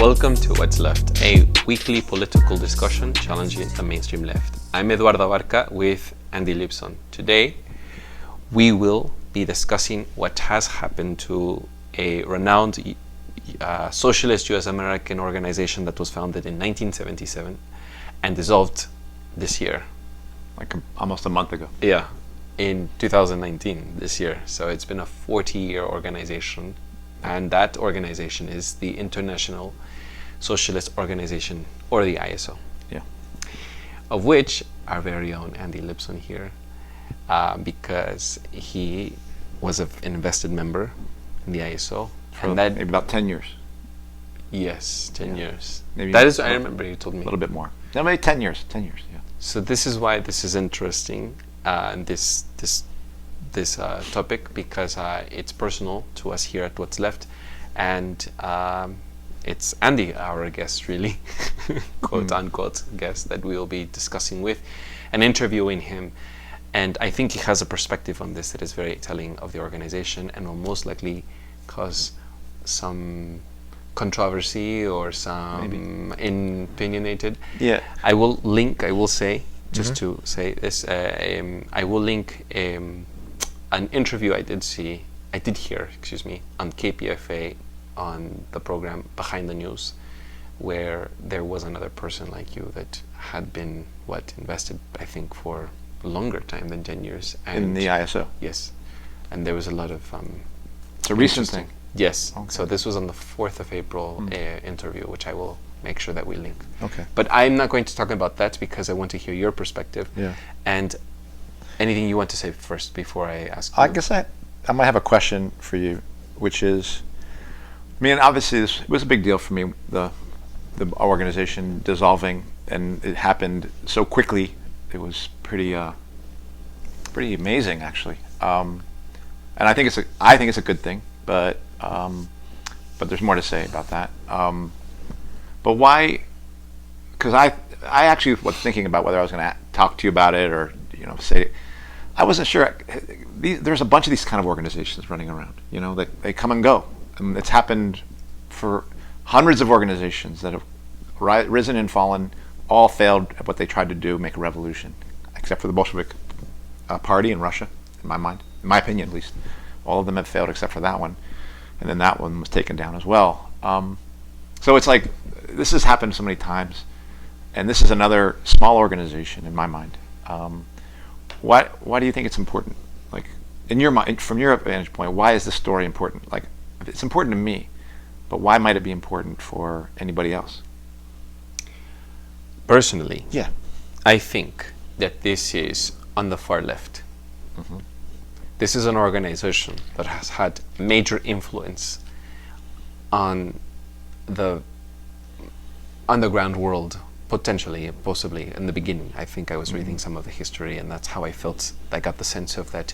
Welcome to What's Left, a weekly political discussion challenging the mainstream left. I'm Eduardo with Andy Lipson. Today, we will be discussing what has happened to a renowned socialist US American organization that was founded in 1977 and dissolved this year. Like almost a month ago. Yeah, in 2019, this year. So it's been a 40-year organization, and that organization is the International Socialist Organization, or the ISO. Yeah. Of which our very own Andy Lipson here, because he was an invested member in the ISO. For and that, maybe about 10 years. Yes, 10 years. Maybe that is, I remember you told me. A little bit more. No, maybe 10 years. 10 years, yeah. So this is why this is interesting, this topic, because it's personal to us here at What's Left, and it's Andy, our guest, really, quote unquote guest, that we will be discussing with and interviewing him. And I think he has a perspective on this that is very telling of the organization and will most likely cause some controversy or some opinionated. Yeah. I will say, just to say this, I will link an interview I did hear on KPFA on the program Behind the News, where there was another person like you that had been invested, I think, for a longer time than 10 years. And in the ISO? Yes. And there was a lot of it's a recent thing. Yes. Okay. So this was on the 4th of April interview, which I will make sure that we link. Okay. But I'm not going to talk about that because I want to hear your perspective. Yeah. And anything you want to say first before I ask you? I guess I might have a question for you, which is, I mean, obviously it was a big deal for me, the organization dissolving, and it happened so quickly. It was pretty amazing, actually. And I think it's a good thing, but there's more to say about that. But why? Because I actually was thinking about whether I was going to talk to you about it or say. I wasn't sure. There's a bunch of these kind of organizations running around. That they come and go. And it's happened for hundreds of organizations that have risen and fallen, all failed at what they tried to do, make a revolution, except for the Bolshevik party in Russia, in my opinion at least. All of them have failed except for that one. And then that one was taken down as well. So it's like, this has happened so many times. And this is another small organization in my mind. Why do you think it's important? Like, in your mind, from your vantage point, why is this story important? Like, it's important to me, but why might it be important for anybody else? Personally, yeah, I think that this is on the far left. Mm-hmm. This is an organization that has had major influence on the underground world, possibly in the beginning. I think I was reading some of the history, and that's how I felt. I got the sense of that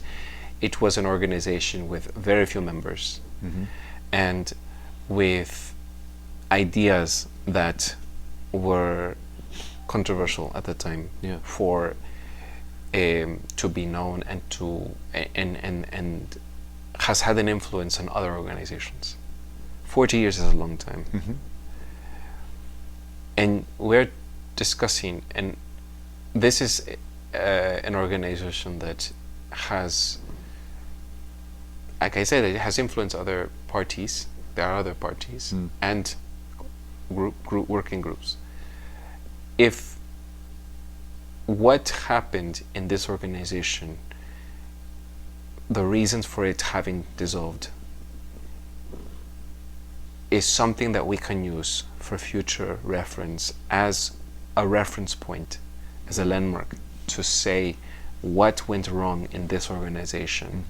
it was an organization with very few members, and with ideas that were controversial at the time for to be known and and has had an influence on other organizations. 40 years is a long time. And we're discussing, and this is an organization that has, like I said, it has influenced other parties. There are other parties and group working groups. If what happened in this organization, the reasons for it having dissolved, is something that we can use for future reference as a reference point, as a landmark, to say what went wrong in this organization,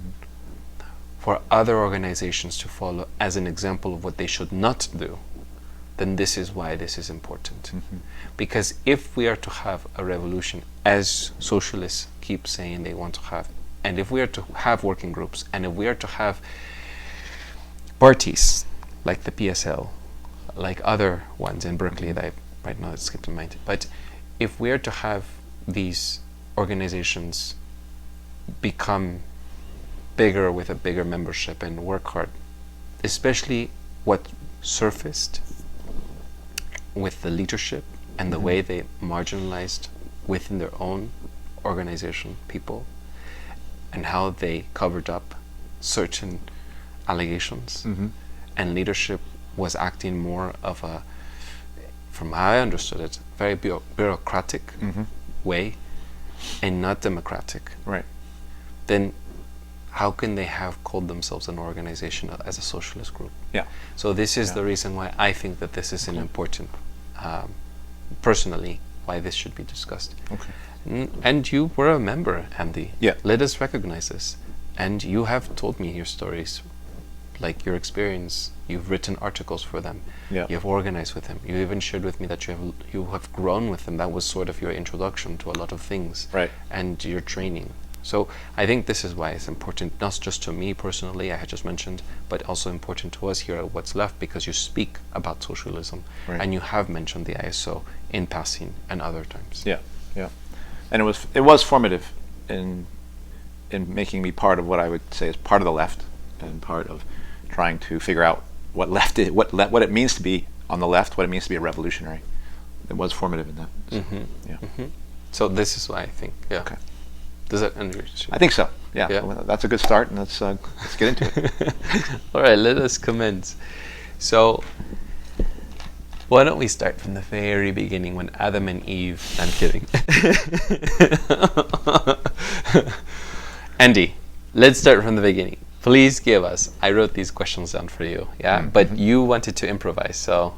for other organizations to follow as an example of what they should not do, then this is why this is important. Because if we are to have a revolution, as socialists keep saying they want to have, and if we are to have working groups, and if we are to have parties like the PSL, like other ones in Berkeley that right now it's skipped in mind, but if we are to have these organizations become bigger with a bigger membership and work hard, especially what surfaced with the leadership and the way they marginalized within their own organization people, and how they covered up certain allegations, and leadership was acting more of a, from how I understood it, very bureaucratic way and not democratic. Right. Then how can they have called themselves an organization as a socialist group? Yeah. So this is the reason why I think that this is an important, personally, why this should be discussed. Okay. And you were a member, Andy. Yeah. Let us recognize this. And you have told me your stories, like your experience. You've written articles for them. Yeah. You've organized with them. You even shared with me that you have grown with them. That was sort of your introduction to a lot of things. Right. And your training. So I think this is why it's important, not just to me personally, I had just mentioned, but also important to us here at What's Left, because you speak about socialism, Right. and you have mentioned the ISO in passing and other times. Yeah. Yeah. And it was formative in making me part of what I would say is part of the left, and part of trying to figure out what left is, what it means to be on the left, what it means to be a revolutionary. It was formative in that. So, yeah. So this is why I think, yeah. Okay. Does that understand? I think so. Yeah. Yeah. Well, that's a good start, and let's get into it. All right, let us commence. So, why don't we start from the very beginning when Adam and Eve? I'm kidding. Andy, let's start from the beginning. Please give us. I wrote these questions down for you, yeah. But you wanted to improvise, so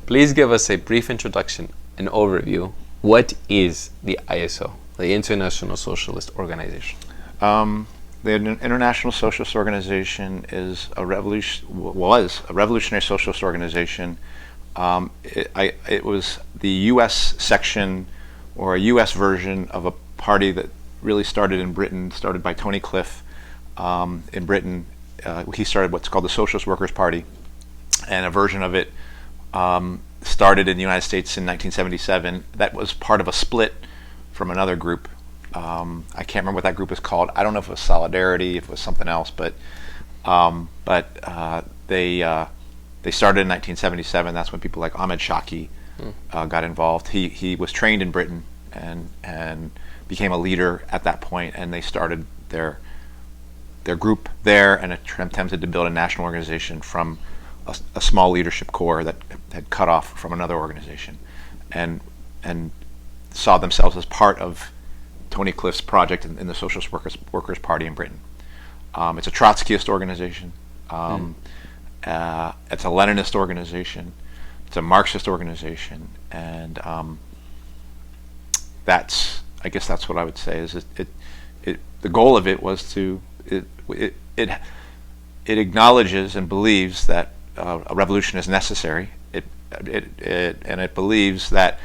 please give us a brief introduction, an overview. What is the ISO, the International Socialist Organization? The International Socialist Organization was a revolutionary socialist organization. It was the U.S. section, or a U.S. version of a party that really started in Britain, started by Tony Cliff in Britain. He started what's called the Socialist Workers' Party, and a version of it started in the United States in 1977. That was part of a split from another group. I can't remember what that group was called. I don't know if it was Solidarity, if it was something else, but they started in 1977. That's when people like Ahmed Shaki got involved. He was trained in Britain and became a leader at that point, and they started their group there and attempted to build a national organization from a small leadership corps that had cut off from another organization, and saw themselves as part of Tony Cliff's project in the Socialist Workers' Party in Britain. It's a Trotskyist organization. It's a Leninist organization. It's a Marxist organization, and I guess that's what I would say. Is the goal of it was to it acknowledges and believes that a revolution is necessary. It believes that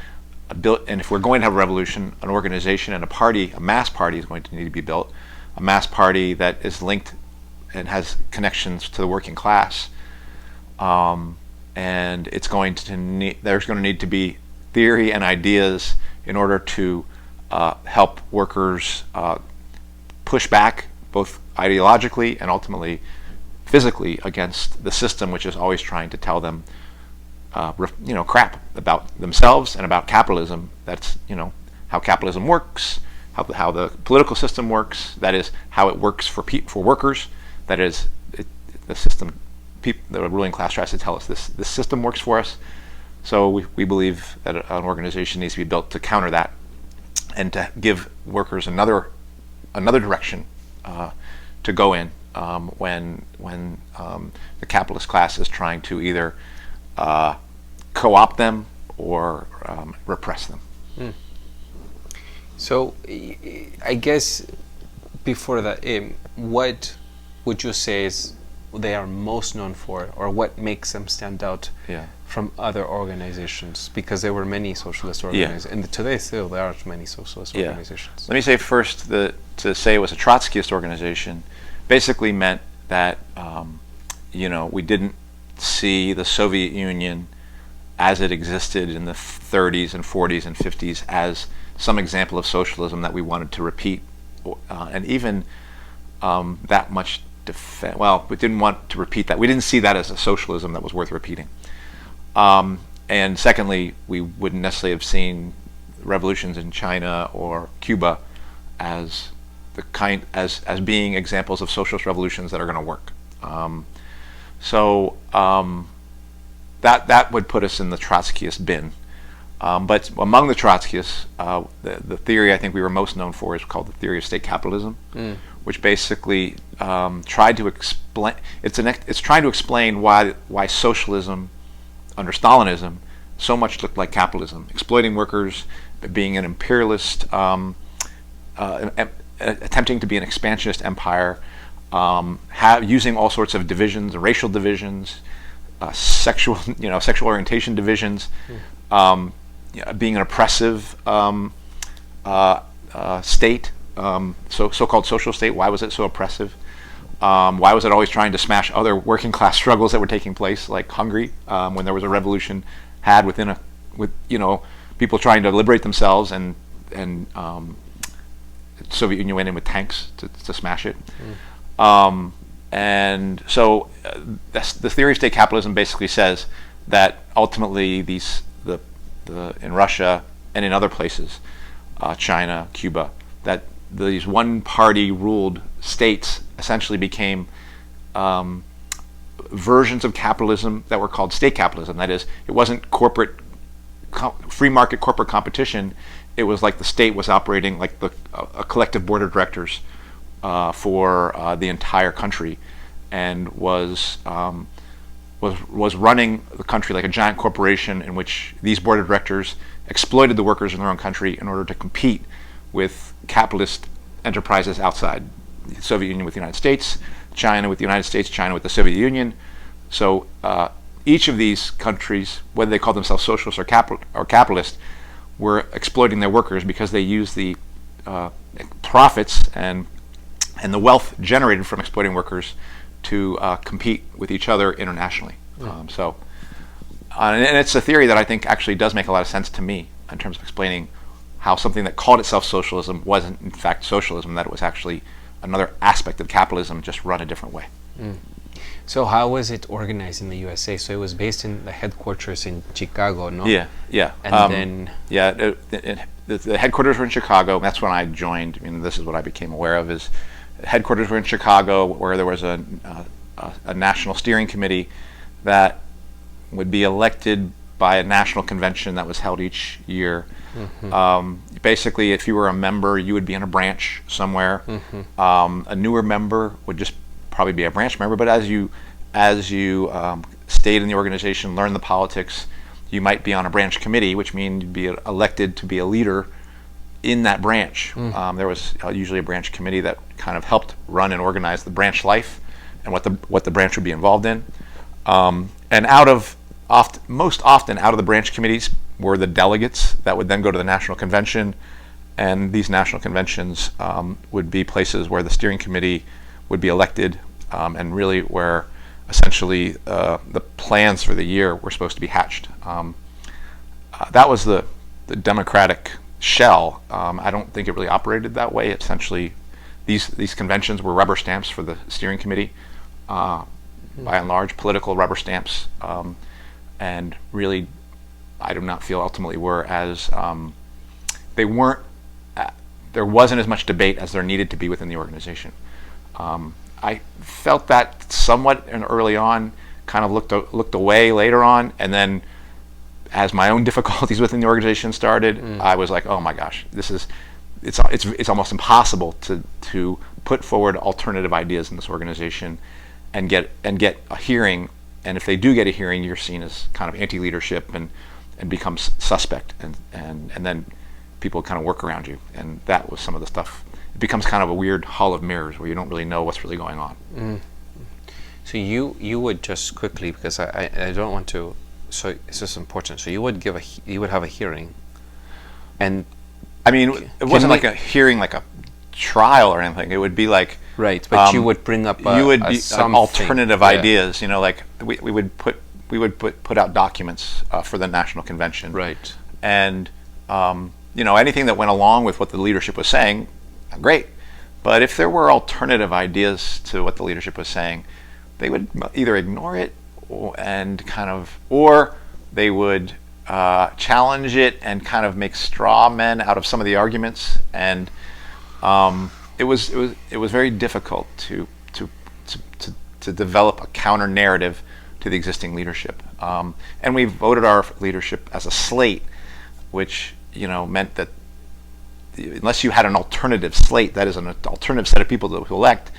and if we're going to have a revolution, an organization and a party, a mass party, is going to need to be built. A mass party that is linked and has connections to the working class. And it's going to there's going to need to be theory and ideas in order to help workers push back, both ideologically and ultimately physically, against the system, which is always trying to tell them crap about themselves and about capitalism. That's how capitalism works, how the political system works. That is how it works for workers. That is the system. The ruling class tries to tell us this system works for us. So we believe that an organization needs to be built to counter that, and to give workers another direction to go in when the capitalist class is trying to either co-opt them or repress them. So I guess before that, what would you say is they are most known for, or what makes them stand out from other organizations? Because there were many socialist organizations, and today still there are many socialist organizations. Let me say first that to say it was a Trotskyist organization basically meant that we didn't see the Soviet Union as it existed in the 30s and 40s and 50s as some example of socialism that we wanted to repeat, and even that much we didn't want to repeat that. We didn't see that as a socialism that was worth repeating. and secondly, we wouldn't necessarily have seen revolutions in China or Cuba as as being examples of socialist revolutions that are going to work. That would put us in the Trotskyist bin. But among the Trotskyists, the theory I think we were most known for is called the theory of state capitalism, which basically tried to explain. It's trying to explain why socialism under Stalinism so much looked like capitalism, exploiting workers, being an imperialist, attempting to be an expansionist empire, using all sorts of divisions, racial divisions, sexual orientation divisions, being an oppressive state, so-called social state. Why was it so oppressive? Why was it always trying to smash other working class struggles that were taking place, like Hungary, when there was a revolution had with people trying to liberate themselves, and Soviet Union went in with tanks to smash it. And so the theory of state capitalism basically says that ultimately in Russia and in other places, China, Cuba, that these one-party ruled states essentially became versions of capitalism that were called state capitalism. That is, it wasn't free market corporate competition. It was like the state was operating like a collective board of directors for the entire country, and was running the country like a giant corporation in which these board of directors exploited the workers in their own country in order to compete with capitalist enterprises outside. The Soviet Union with the United States, China with the United States, China with the Soviet Union. So each of these countries, whether they call themselves socialist or capitalist, were exploiting their workers because they used the profits and the wealth generated from exploiting workers to compete with each other internationally. And it's a theory that I think actually does make a lot of sense to me in terms of explaining how something that called itself socialism wasn't in fact socialism, that it was actually another aspect of capitalism just run a different way. So how was it organized in the USA? So it was based in the headquarters in Chicago, no? Yeah. And the headquarters were in Chicago. That's when I joined. I mean, this is what I became aware of, is headquarters were in Chicago, where there was a national steering committee that would be elected by a national convention that was held each year. Basically, if you were a member, you would be in a branch somewhere. A newer member would just probably be a branch member, but as you stayed in the organization, learned the politics, you might be on a branch committee, which means you'd be elected to be a leader in that branch. There was usually a branch committee that kind of helped run and organize the branch life and what the branch would be involved in. And most often out of the branch committees were the delegates that would then go to the national convention, and these national conventions would be places where the steering committee would be elected, and really where essentially the plans for the year were supposed to be hatched. That was the democratic shell. I don't think it really operated that way. Essentially, these conventions were rubber stamps for the steering committee, by and large, political rubber stamps, and really, I do not feel ultimately were as they weren't. There wasn't as much debate as there needed to be within the organization. I felt that somewhat early on, kind of looked away later on, and then as my own difficulties within the organization started, I was like, oh my gosh, it's almost impossible to put forward alternative ideas in this organization and get a hearing. And if they do get a hearing, you're seen as kind of anti-leadership and become suspect, and then people kind of work around you. And that was some of the stuff. It becomes kind of a weird hall of mirrors where you don't really know what's really going on. So you would just quickly, because I don't want to. So it's just important. So you would have a hearing, and I mean, it wasn't like a hearing, like a trial or anything. It would be like but you would bring up alternative ideas. Like we would put out documents for the national convention, right? And anything that went along with what the leadership was saying, great. But if there were alternative ideas to what the leadership was saying, they would either ignore it or they would challenge it and kind of make straw men out of some of the arguments, and it was very difficult to develop a counter narrative to the existing leadership. And we voted our leadership as a slate, which meant that unless you had an alternative slate, that is an alternative set of people to elect,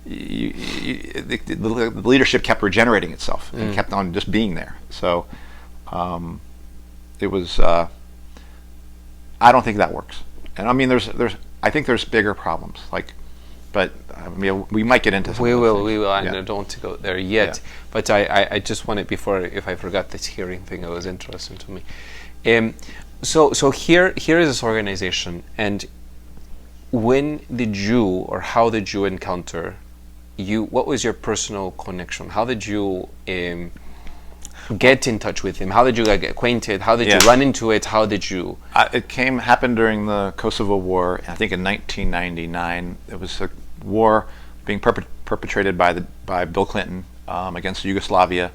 the leadership kept regenerating itself and kept on just being there. So it was. I don't think that works. And I mean, I think there's bigger problems. But I mean, we might get into some. We of will. things. We will. Yeah. I don't want to go there yet. Yeah. But I just wanted, before, if I forgot this hearing thing, it was interesting to me. So here is this organization, and when did you, or how did you encounter you? What was your personal connection? How did you get in touch with him? How did you get acquainted? How did you run into it? How did you? It happened during the Kosovo War. I think in 1999. It was a war being perpetrated by Bill Clinton against Yugoslavia,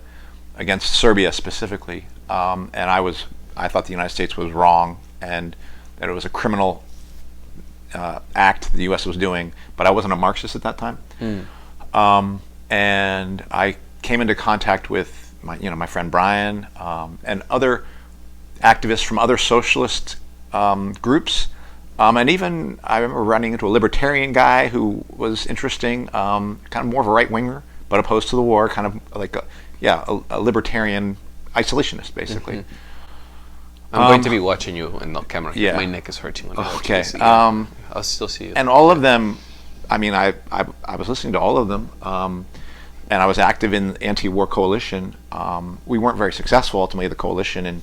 against Serbia specifically, and I thought the United States was wrong and that it was a criminal act the U.S. was doing, but I wasn't a Marxist at that time. And I came into contact with my friend Brian and other activists from other socialist groups, and even I remember running into a libertarian guy who was interesting, kind of more of a right winger, but opposed to the war, kind of like a libertarian isolationist, basically. I'm going to be watching you in the camera. Yeah. My neck is hurting. Okay. I'll still see you. And all of them, I mean, I was listening to all of them, and I was active in the anti-war coalition. We weren't very successful ultimately, the coalition, and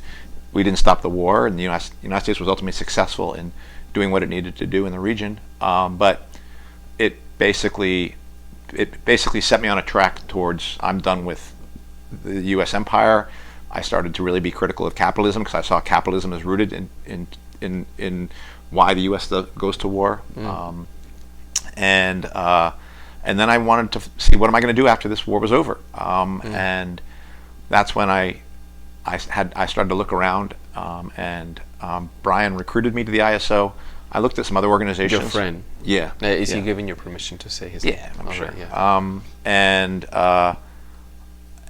we didn't stop the war, and the United States was ultimately successful in doing what it needed to do in the region. But it basically set me on a track towards, I'm done with the U.S. empire. I started to really be critical of capitalism because I saw capitalism as rooted in why the U.S. goes to war, and then I wanted to see what am I going to do after this war was over, and that's when I started to look around, and Brian recruited me to the ISO. I looked at some other organizations. Your friend, yeah, is he giving you permission to say his name? Yeah, I'm sure. Right, yeah.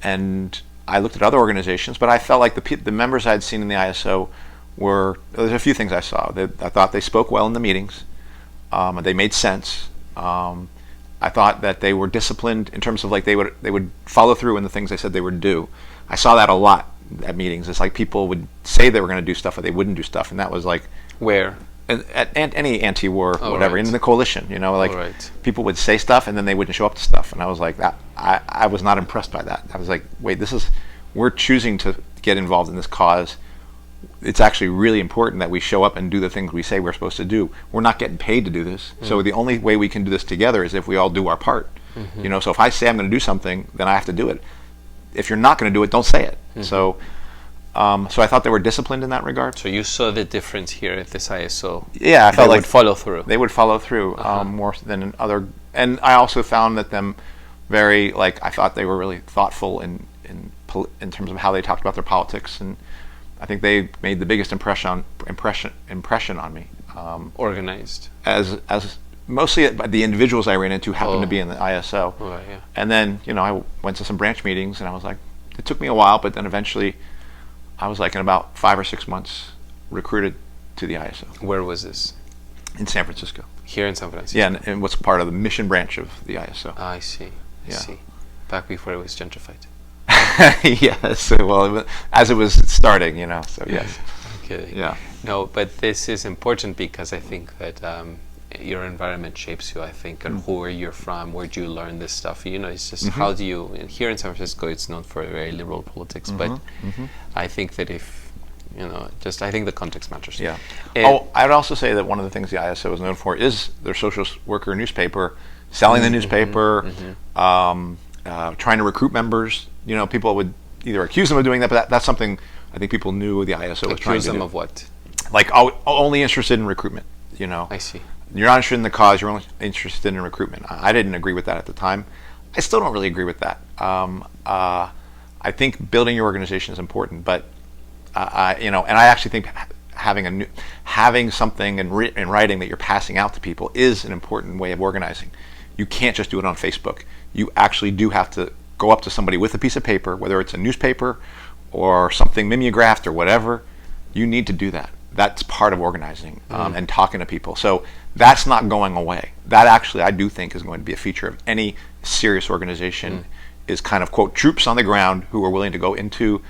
And I looked at other organizations, but I felt like the members I'd seen in the ISO there's a few things I saw. I thought they spoke well in the meetings, and they made sense. I thought that they were disciplined in terms of they would follow through in the things they said they would do. I saw that a lot at meetings. It's like people would say they were going to do stuff, but they wouldn't do stuff, and that was like where at any anti-war whatever right. in the coalition, Right. people would say stuff and then they wouldn't show up to stuff, and I was like, I was not impressed by that. I was like, wait, we're choosing to get involved in this cause. It's actually really important that we show up and do the things we say we're supposed to do. We're not getting paid to do this, so the only way we can do this together is if we all do our part. So if I say I'm going to do something, then I have to do it. If you're not going to do it, don't say it. So I thought they were disciplined in that regard. So you saw the difference here at this ISO. Yeah, I felt they like would follow through. They would follow through more than in other. And I also found that them very I thought they were really thoughtful in terms of how they talked about their politics, and I think they made the biggest impression on me. Organized. As mostly the individuals I ran into happened to be in the ISO. Right, yeah. And then I went to some branch meetings, and I was like, it took me a while, but then eventually I was in about 5 or 6 months recruited to the ISO. Where was this? In San Francisco. Here in San Francisco. Yeah, and what's part of the mission branch of the ISO. I see. I see. Back before it was gentrified. Yes. Well, as it was starting, So yes. Okay. Yeah. No, but this is important because I think that your environment shapes you. I think, and where you're from, where do you learn this stuff? It's just how do you? And here in San Francisco, it's known for very liberal politics, but I think that if I think the context matters. Yeah. I'd also say that one of the things the ISO is known for is their social worker newspaper, selling the newspaper, trying to recruit members. People would either accuse them of doing that, but that's something I think people knew the ISO was trying to do. Accuse them of what? Only interested in recruitment. I see. You're not interested in the cause. You're only interested in recruitment. I didn't agree with that at the time. I still don't really agree with that. I think building your organization is important, but You know, and I actually think having something in writing that you're passing out to people is an important way of organizing. You can't just do it on Facebook. You actually do have to go up to somebody with a piece of paper, whether it's a newspaper or something mimeographed or whatever. You need to do that. That's part of organizing and talking to people. So that's not going away. That actually, I do think, is going to be a feature of any serious organization, is kind of, quote, troops on the ground who are willing to go into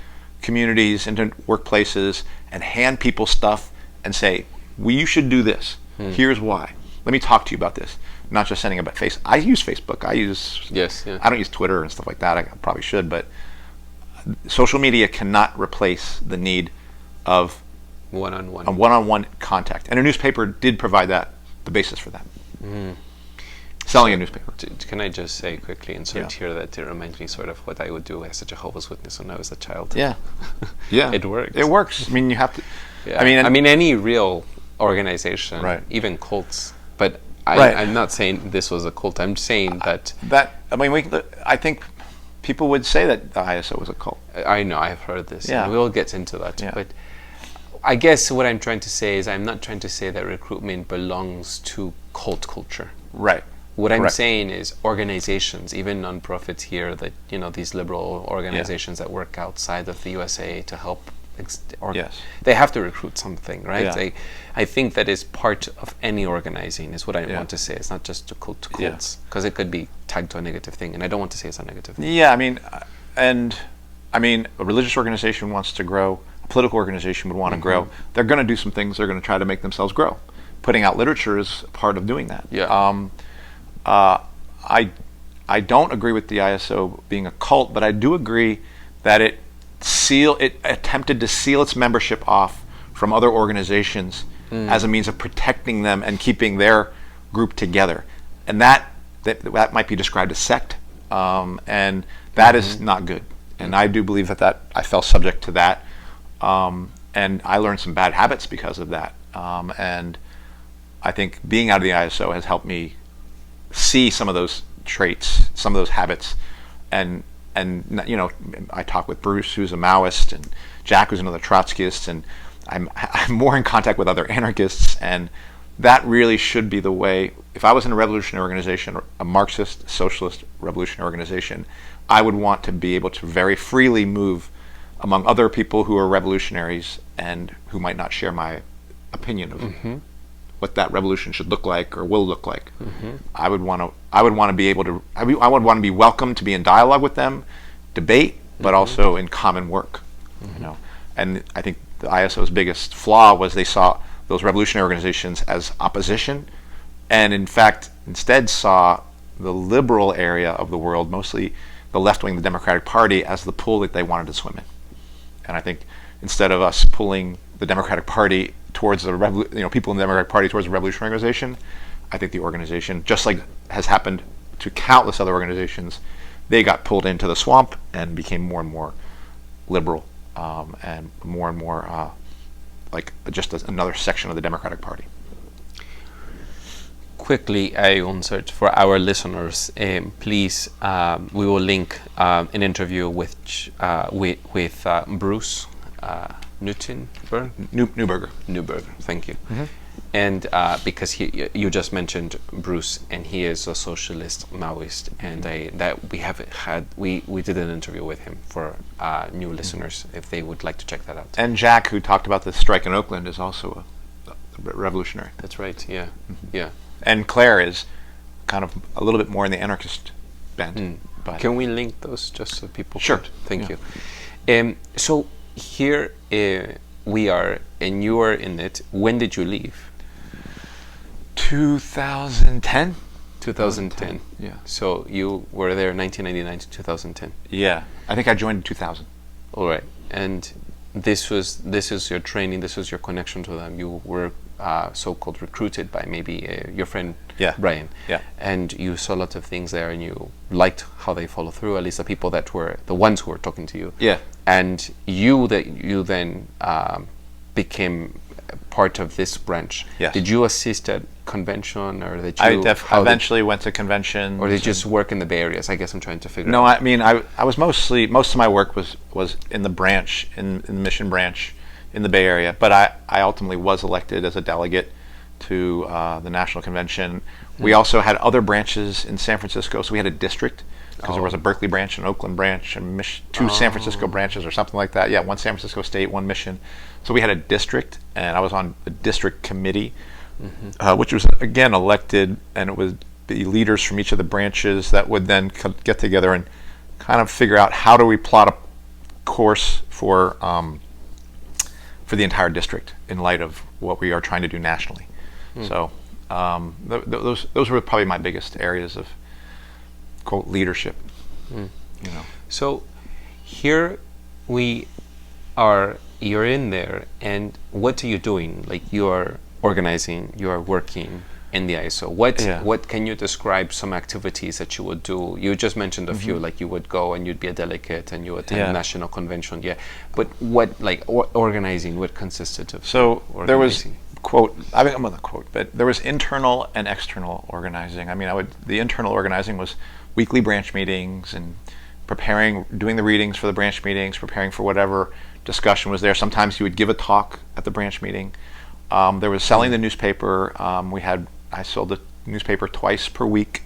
communities, into workplaces, and hand people stuff and say, well, you should do this. Here's why. Let me talk to you about this. Not just sending about Facebook. I use Facebook. I don't use Twitter and stuff like that. I probably should, but social media cannot replace the need of one-on-one contact. And a newspaper did provide that, the basis for that. Selling a newspaper. Can I just say quickly, insert here, that it reminds me sort of what I would do as a Jehovah's Witness when I was a child. Yeah. Yeah. It works. It works. I mean, you have to. Yeah. I mean, any real organization, even cults. But I'm not saying this was a cult. I'm saying that. I think people would say that the ISO was a cult. I know. I've heard this. Yeah. And we'll get into that. Yeah. But I guess what I'm trying to say is, I'm not trying to say that recruitment belongs to cult culture. Right. What I'm saying is, organizations, even non-profits here, that, you know, these liberal organizations that work outside of the USA to help, they have to recruit something, right? Yeah. I think that is part of any organizing, is what I want to say. It's not just to cults, because it could be tagged to a negative thing, and I don't want to say it's a negative thing. Yeah, I mean, a religious organization wants to grow. A political organization would want to grow. They're going to do some things. They're going to try to make themselves grow. Putting out literature is part of doing that. Yeah. I don't agree with the ISO being a cult, but I do agree that it attempted to seal its membership off from other organizations as a means of protecting them and keeping their group together, and that might be described as sect, and that is not good. And I do believe that I fell subject to that, and I learned some bad habits because of that. And I think being out of the ISO has helped me see some of those traits, some of those habits, and you know, I talk with Bruce, who's a Maoist, and Jack, who's another Trotskyist, and I'm more in contact with other anarchists, and that really should be the way. If I was in a revolutionary organization, a Marxist, socialist revolutionary organization, I would want to be able to very freely move among other people who are revolutionaries and who might not share my opinion of what that revolution should look like or will look like. I would want to be able to. I would want to be welcome to be in dialogue with them, debate, but also in common work. You know, and I think the ISO's biggest flaw was they saw those revolutionary organizations as opposition, and in fact, instead saw the liberal area of the world, mostly the left wing, the Democratic Party, as the pool that they wanted to swim in. And I think instead of us pulling the Democratic Party towards the people in the Democratic Party towards the revolutionary organization, I think the organization, just like has happened to countless other organizations, they got pulled into the swamp and became more and more liberal, and more like just another section of the Democratic Party. Quickly, I will search for our listeners. Please, we will link an interview with Bruce Newberger. Thank you. And because you just mentioned Bruce, and he is a socialist Maoist, and we did an interview with him for new listeners, if they would like to check that out. And Jack, who talked about the strike in Oakland, is also a revolutionary. That's right. Yeah, yeah. And Claire is kind of a little bit more in the anarchist bent. But can we link those just so people? Sure. Thank you. So here we are, and you are in it. When did you leave? 2010. 2010. Yeah. So you were there 1999 to 2010. Yeah. I think I joined in 2000. All right. And this is your training. This was your connection to them. You were so-called recruited by maybe your friend Brian. Yeah. And you saw lots of things there, and you liked how they follow through. At least the people that were the ones who were talking to you. Yeah. And you then became part of this branch. Yes. Did you assist at convention, or did I you eventually went to conventions. or did you just work in the Bay Area? I guess I'm trying to figure No, out. I mean, I was most of my work was in the branch, in the mission branch in the Bay Area, but I ultimately was elected as a delegate to the National Convention. We also had other branches in San Francisco, so we had a district, because there was a Berkeley branch, an Oakland branch, and two San Francisco branches or something like that. Yeah, one San Francisco State, one Mission. So we had a district, and I was on the district committee, which was, again, elected, and it was the leaders from each of the branches that would then get together and kind of figure out how do we plot a course for the entire district in light of what we are trying to do nationally. So those were probably my biggest areas of, quote, leadership. You know. So here we are. You're in there, and what are you doing? Like, you are organizing, you are working in the ISO. What can you describe some activities that you would do? You just mentioned a few, like you would go and you'd be a delegate and you attend a national convention. Yeah, but what, like, organizing? What consisted of? So there was, organizing? quote, I mean, I'm on the quote, but there was internal and external organizing. I mean, the internal organizing was weekly branch meetings and preparing, doing the readings for the branch meetings, preparing for whatever discussion was there. Sometimes you would give a talk at the branch meeting. There was selling the newspaper. I sold the newspaper twice per week.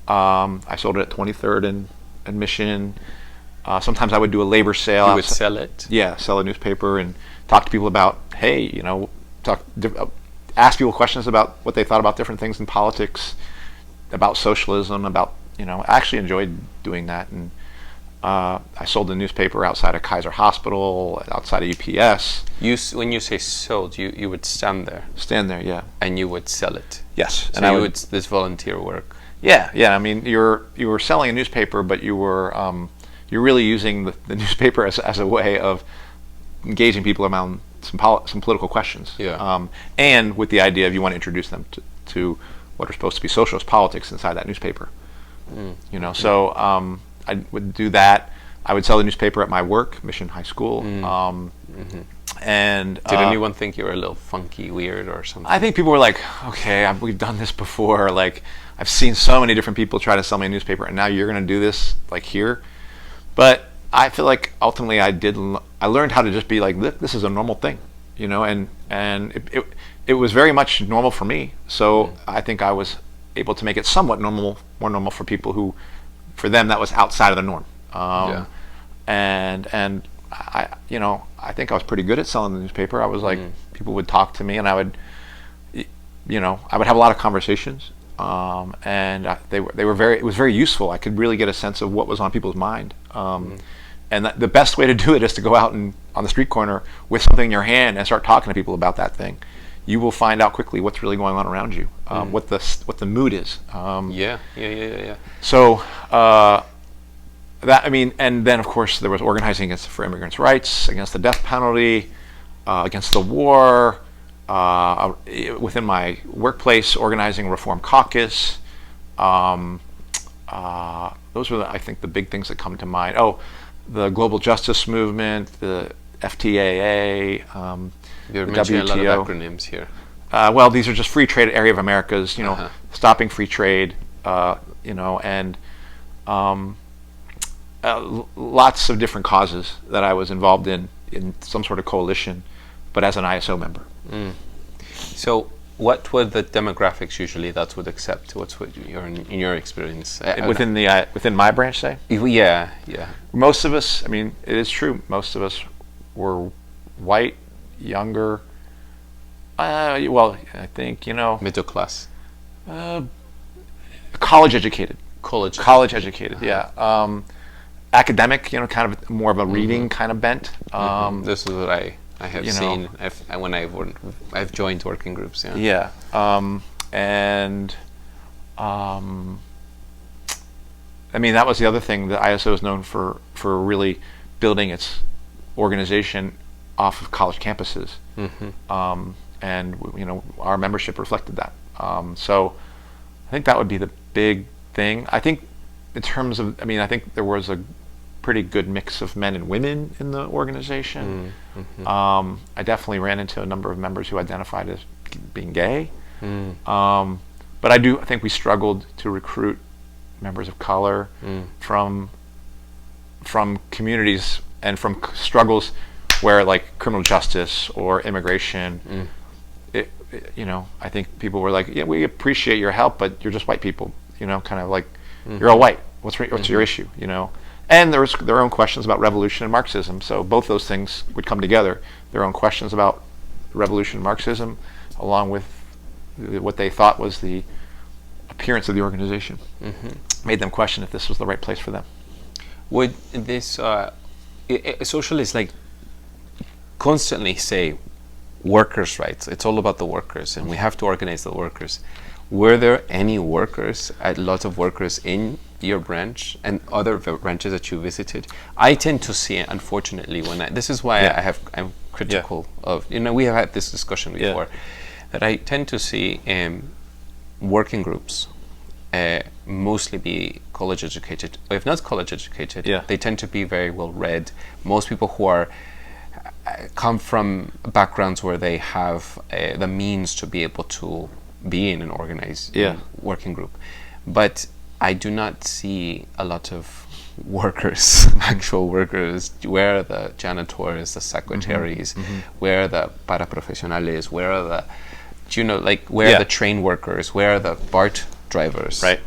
I sold it at 23rd and Mission. Sometimes I would do a labor sale. You would sell it? Yeah, sell a newspaper and talk to people about, hey, you know, ask people questions about what they thought about different things in politics, about socialism, about, you know, I actually enjoyed doing that. And I sold the newspaper outside of Kaiser Hospital, outside of UPS. When you say sold, you would stand there? Stand there, yeah. And you would sell it? Yes. So and this volunteer work? Yeah. I mean, you were selling a newspaper, but you're really using the newspaper as a way of engaging people around some political questions. Yeah. And with the idea of you want to introduce them to what are supposed to be socialist politics inside that newspaper. You know, so I would do that. I would sell the newspaper at my work, Mission High School. And did anyone think you were a little funky, weird, or something? I think people were like, okay, we've done this before. Like, I've seen so many different people try to sell me a newspaper, and now you're going to do this, like, here. But I feel like ultimately I learned how to just be like, this is a normal thing, you know, and it was very much normal for me. So I think I was able to make it somewhat more normal for people who, for them, that was outside of the norm. And I think I was pretty good at selling the newspaper. I was like, people would talk to me, and I would have a lot of conversations. And it was very useful. I could really get a sense of what was on people's mind. And the best way to do it is to go out and on the street corner with something in your hand and start talking to people about that thing. You will find out quickly what's really going on around you, what the mood is. Yeah. So and then of course there was organizing for immigrants' rights, against the death penalty, against the war. Within my workplace, organizing Reform Caucus. Those were, I think, the big things that come to mind. Oh, the global justice movement, the FTAA, You're the mentioning WTO. a lot of acronyms here. Well, these are just free trade area of Americas, you know, stopping free trade, you know, and lots of different causes that I was involved in some sort of coalition, but as an ISO member. So what were the demographics usually that would accept? What's what in your experience? Within my branch, say? Yeah. Most of us, I mean, it is true, most of us were white, younger, well, I think, you know... Middle class? College educated. College educated, yeah. Academic, you know, kind of more of a reading kind of bent. This is what I have seen when I've joined working groups. Yeah. I mean, that was the other thing that ISO is known for really building its organization off of college campuses. And you know, our membership reflected that. So I think that would be the big thing. I think in terms of, I mean, I think there was pretty good mix of men and women in the organization. I definitely ran into a number of members who identified as being gay. But I think we struggled to recruit members of color from communities and from struggles where, like, criminal justice or immigration. I think people were like, yeah, we appreciate your help, but you're just white people, kind of like, you're all white. What's your issue, And there was their own questions about revolution and Marxism. So both those things would come together. Their own questions about revolution and Marxism, along with what they thought was the appearance of the organization, made them question if this was the right place for them. Would this socialists like constantly say workers' rights? It's all about the workers, and we have to organize the workers. Were there any workers, a lot of workers in your branch and other branches that you visited? I tend to see, unfortunately, this is why I'm critical of, we have had this discussion before, that I tend to see working groups mostly be college educated, or if not college educated, they tend to be very well read. Most people who come from backgrounds where they have the means to be able to be in an organized working group. But I do not see a lot of workers, actual workers. Where are the janitors, the secretaries, where are the paraprofesionales, where are the, where are the train workers, where are the BART drivers, right?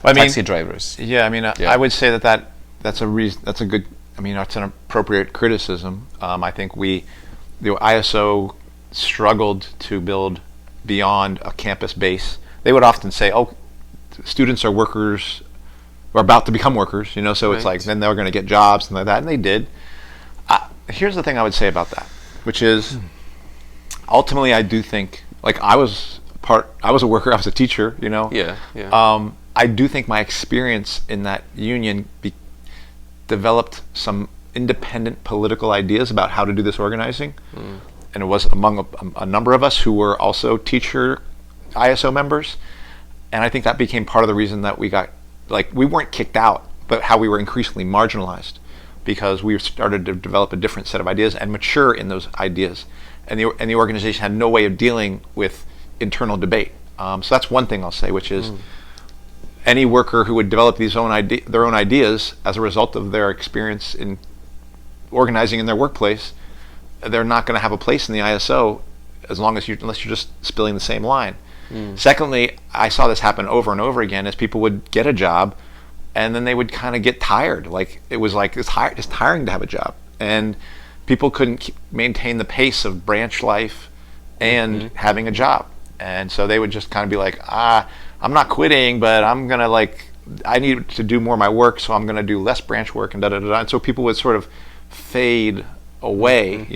Taxi drivers. Yeah, I would say that's a reason. That's a good. That's an appropriate criticism. I think the ISO struggled to build beyond a campus base. They would often say, "Oh, students are workers, or about to become workers," So it's like then they're going to get jobs and like that, and they did. Here's the thing I would say about that, which is ultimately I do think, like, I was a worker, I was a teacher, I do think my experience in that union developed some independent political ideas about how to do this organizing. And it was among a number of us who were also teacher ISO members. And I think that became part of the reason that we weren't kicked out, but how we were increasingly marginalized, because we started to develop a different set of ideas and mature in those ideas. And the organization had no way of dealing with internal debate. So that's one thing I'll say, which is any worker who would develop their own ideas as a result of their experience in organizing in their workplace, they're not going to have a place in the ISO unless you're just spilling the same line. Secondly, I saw this happen over and over again as people would get a job and then they would kind of get tired. It's tiring to have a job, and people couldn't maintain the pace of branch life and having a job. And so they would just kind of be like, I'm not quitting, but I'm going to I need to do more of my work, so I'm going to do less branch work and da-da-da-da. And so people would sort of fade away,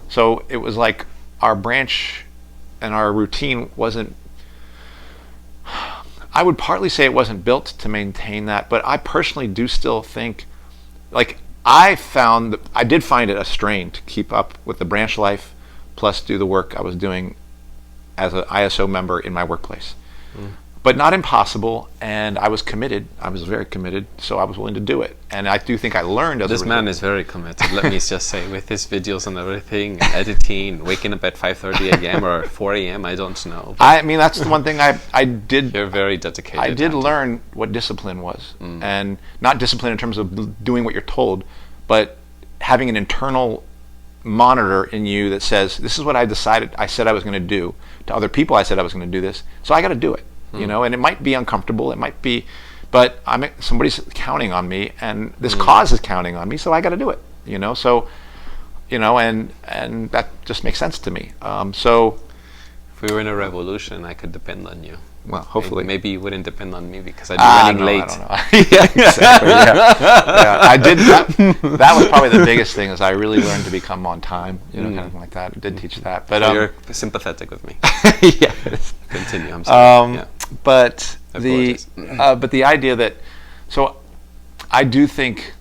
So it was like our branch and our routine wasn't, I would partly say it wasn't built to maintain that, but I personally do still think, I did find it a strain to keep up with the branch life plus do the work I was doing as an ISO member in my workplace. But not impossible, and I was committed. I was very committed, so I was willing to do it. And I do think I learned as a result. This man is very committed, let me just say, with his videos and everything, editing, waking up at 5:30 a.m. or 4 a.m., I don't know. That's the one thing I did. You're very dedicated. I did learn what discipline was. And not discipline in terms of doing what you're told, but having an internal monitor in you that says, this is what I said I was going to do. To other people, I said I was going to do this, so I got to do it. And it might be uncomfortable, but somebody's counting on me, and this cause is counting on me, so I got to do it. And that just makes sense to me. So if we were in a revolution, I could depend on you. Well, hopefully. Maybe you wouldn't depend on me because I'd be running late. I don't know. Yeah, exactly. I did that was probably the biggest thing, is I really learned to become on time, kind of like that. I did teach that. But you're sympathetic with me. Yes. Continue. I'm sorry. But the idea that, so I do think,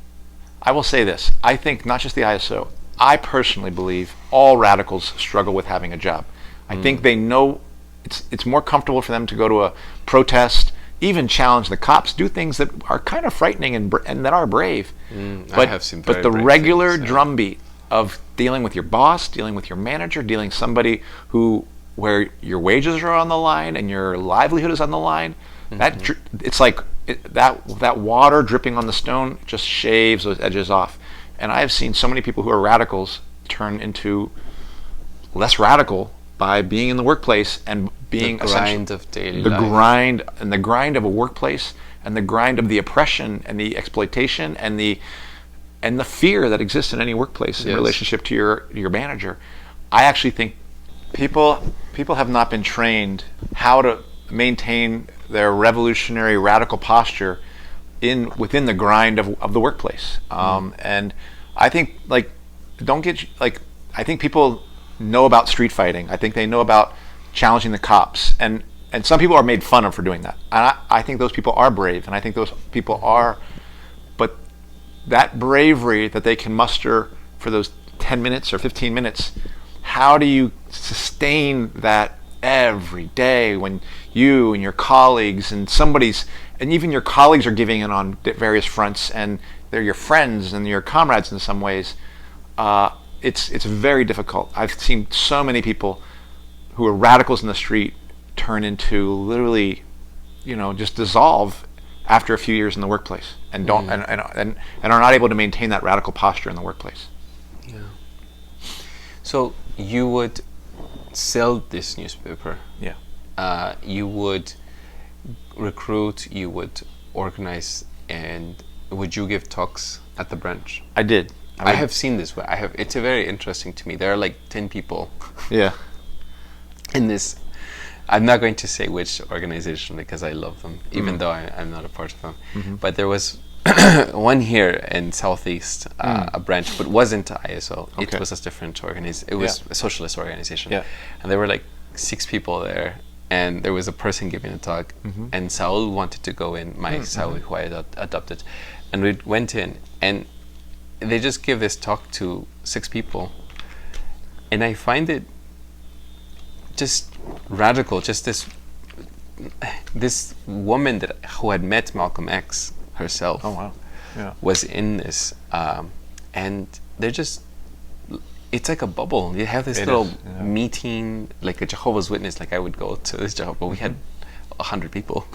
I will say this, I think not just the ISO, I personally believe all radicals struggle with having a job. I think they know it's more comfortable for them to go to a protest, even challenge the cops, do things that are kind of frightening and that are brave. I have seen very but the brave regular things, yeah. drumbeat of dealing with your boss, dealing with your manager, dealing with somebody where your wages are on the line and your livelihood is on the line, it's like that water dripping on the stone just shaves those edges off. And I have seen so many people who are radicals turn into less radical by being in the workplace and being the grind of daily the life. the grind of a workplace, and the grind of the oppression and the exploitation and the fear that exists in any workplace in relationship to your manager. I actually think people have not been trained how to maintain their revolutionary radical posture within the grind of the workplace. And I think I think people know about street fighting. I think they know about challenging the cops, and some people are made fun of for doing that. And I think those people are brave, and I think those people are, but that bravery that they can muster for those 10 minutes or 15 minutes, how do you sustain that every day when you and your colleagues and even your colleagues are giving in on various fronts, and they're your friends and your comrades in some ways? It's very difficult. I've seen so many people who are radicals in the street turn into literally, just dissolve after a few years in the workplace, and don't and are not able to maintain that radical posture in the workplace. Yeah. So you would sell this newspaper. Yeah. You would recruit. You would organize, and would you give talks at the branch? I did. I have seen this. It's very interesting to me. There are like 10 people. Yeah. In this, I'm not going to say which organization because I love them, even though I'm not a part of them. But there was one here in Southeast, a branch, but wasn't ISO. Okay. It was a different organization. It was a socialist organization. Yeah. And there were like 6 people there, and there was a person giving a talk, and Saul wanted to go in, Saul, who I adopted, and we went in, and they just give this talk to 6 people, and I find it just radical. Just this woman who had met Malcolm X herself. Oh wow! Yeah. Was in this, and they're just. It's like a bubble. You have this little meeting, like a Jehovah's Witness. Like I would go to this Jehovah, but we had 100 people.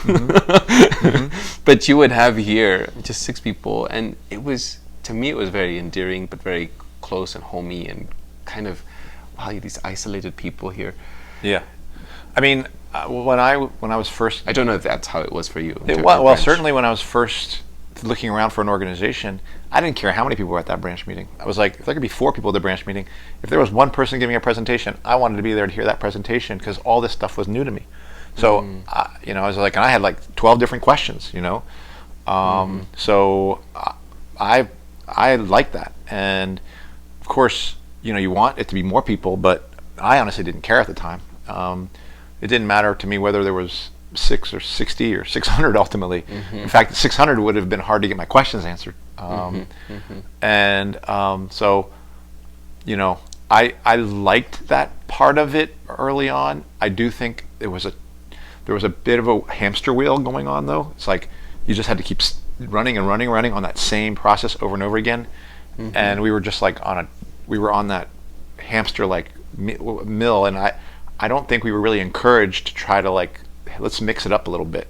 But you would have here just 6 people, and it was, to me, it was very endearing, but very close and homey, and kind of, wow, these isolated people here. Yeah, I mean, when I was first, I don't know if that's how it was for you. Well, certainly when I was first looking around for an organization, I didn't care how many people were at that branch meeting. I was like, if there could be 4 people at the branch meeting, if there was one person giving a presentation, I wanted to be there to hear that presentation because all this stuff was new to me. So, I was like, and I had like 12 different questions, So I liked that, and of course, you want it to be more people, but I honestly didn't care at the time. It didn't matter to me whether there was 6 or 60 or 600 ultimately. In fact, 600 would have been hard to get my questions answered. And so, I liked that part of it early on. I do think there was a bit of a hamster wheel going on, though. It's like you just had to keep running on that same process over and over again. And we were just like we were on that hamster like mill, and I don't think we were really encouraged to try to like, let's mix it up a little bit.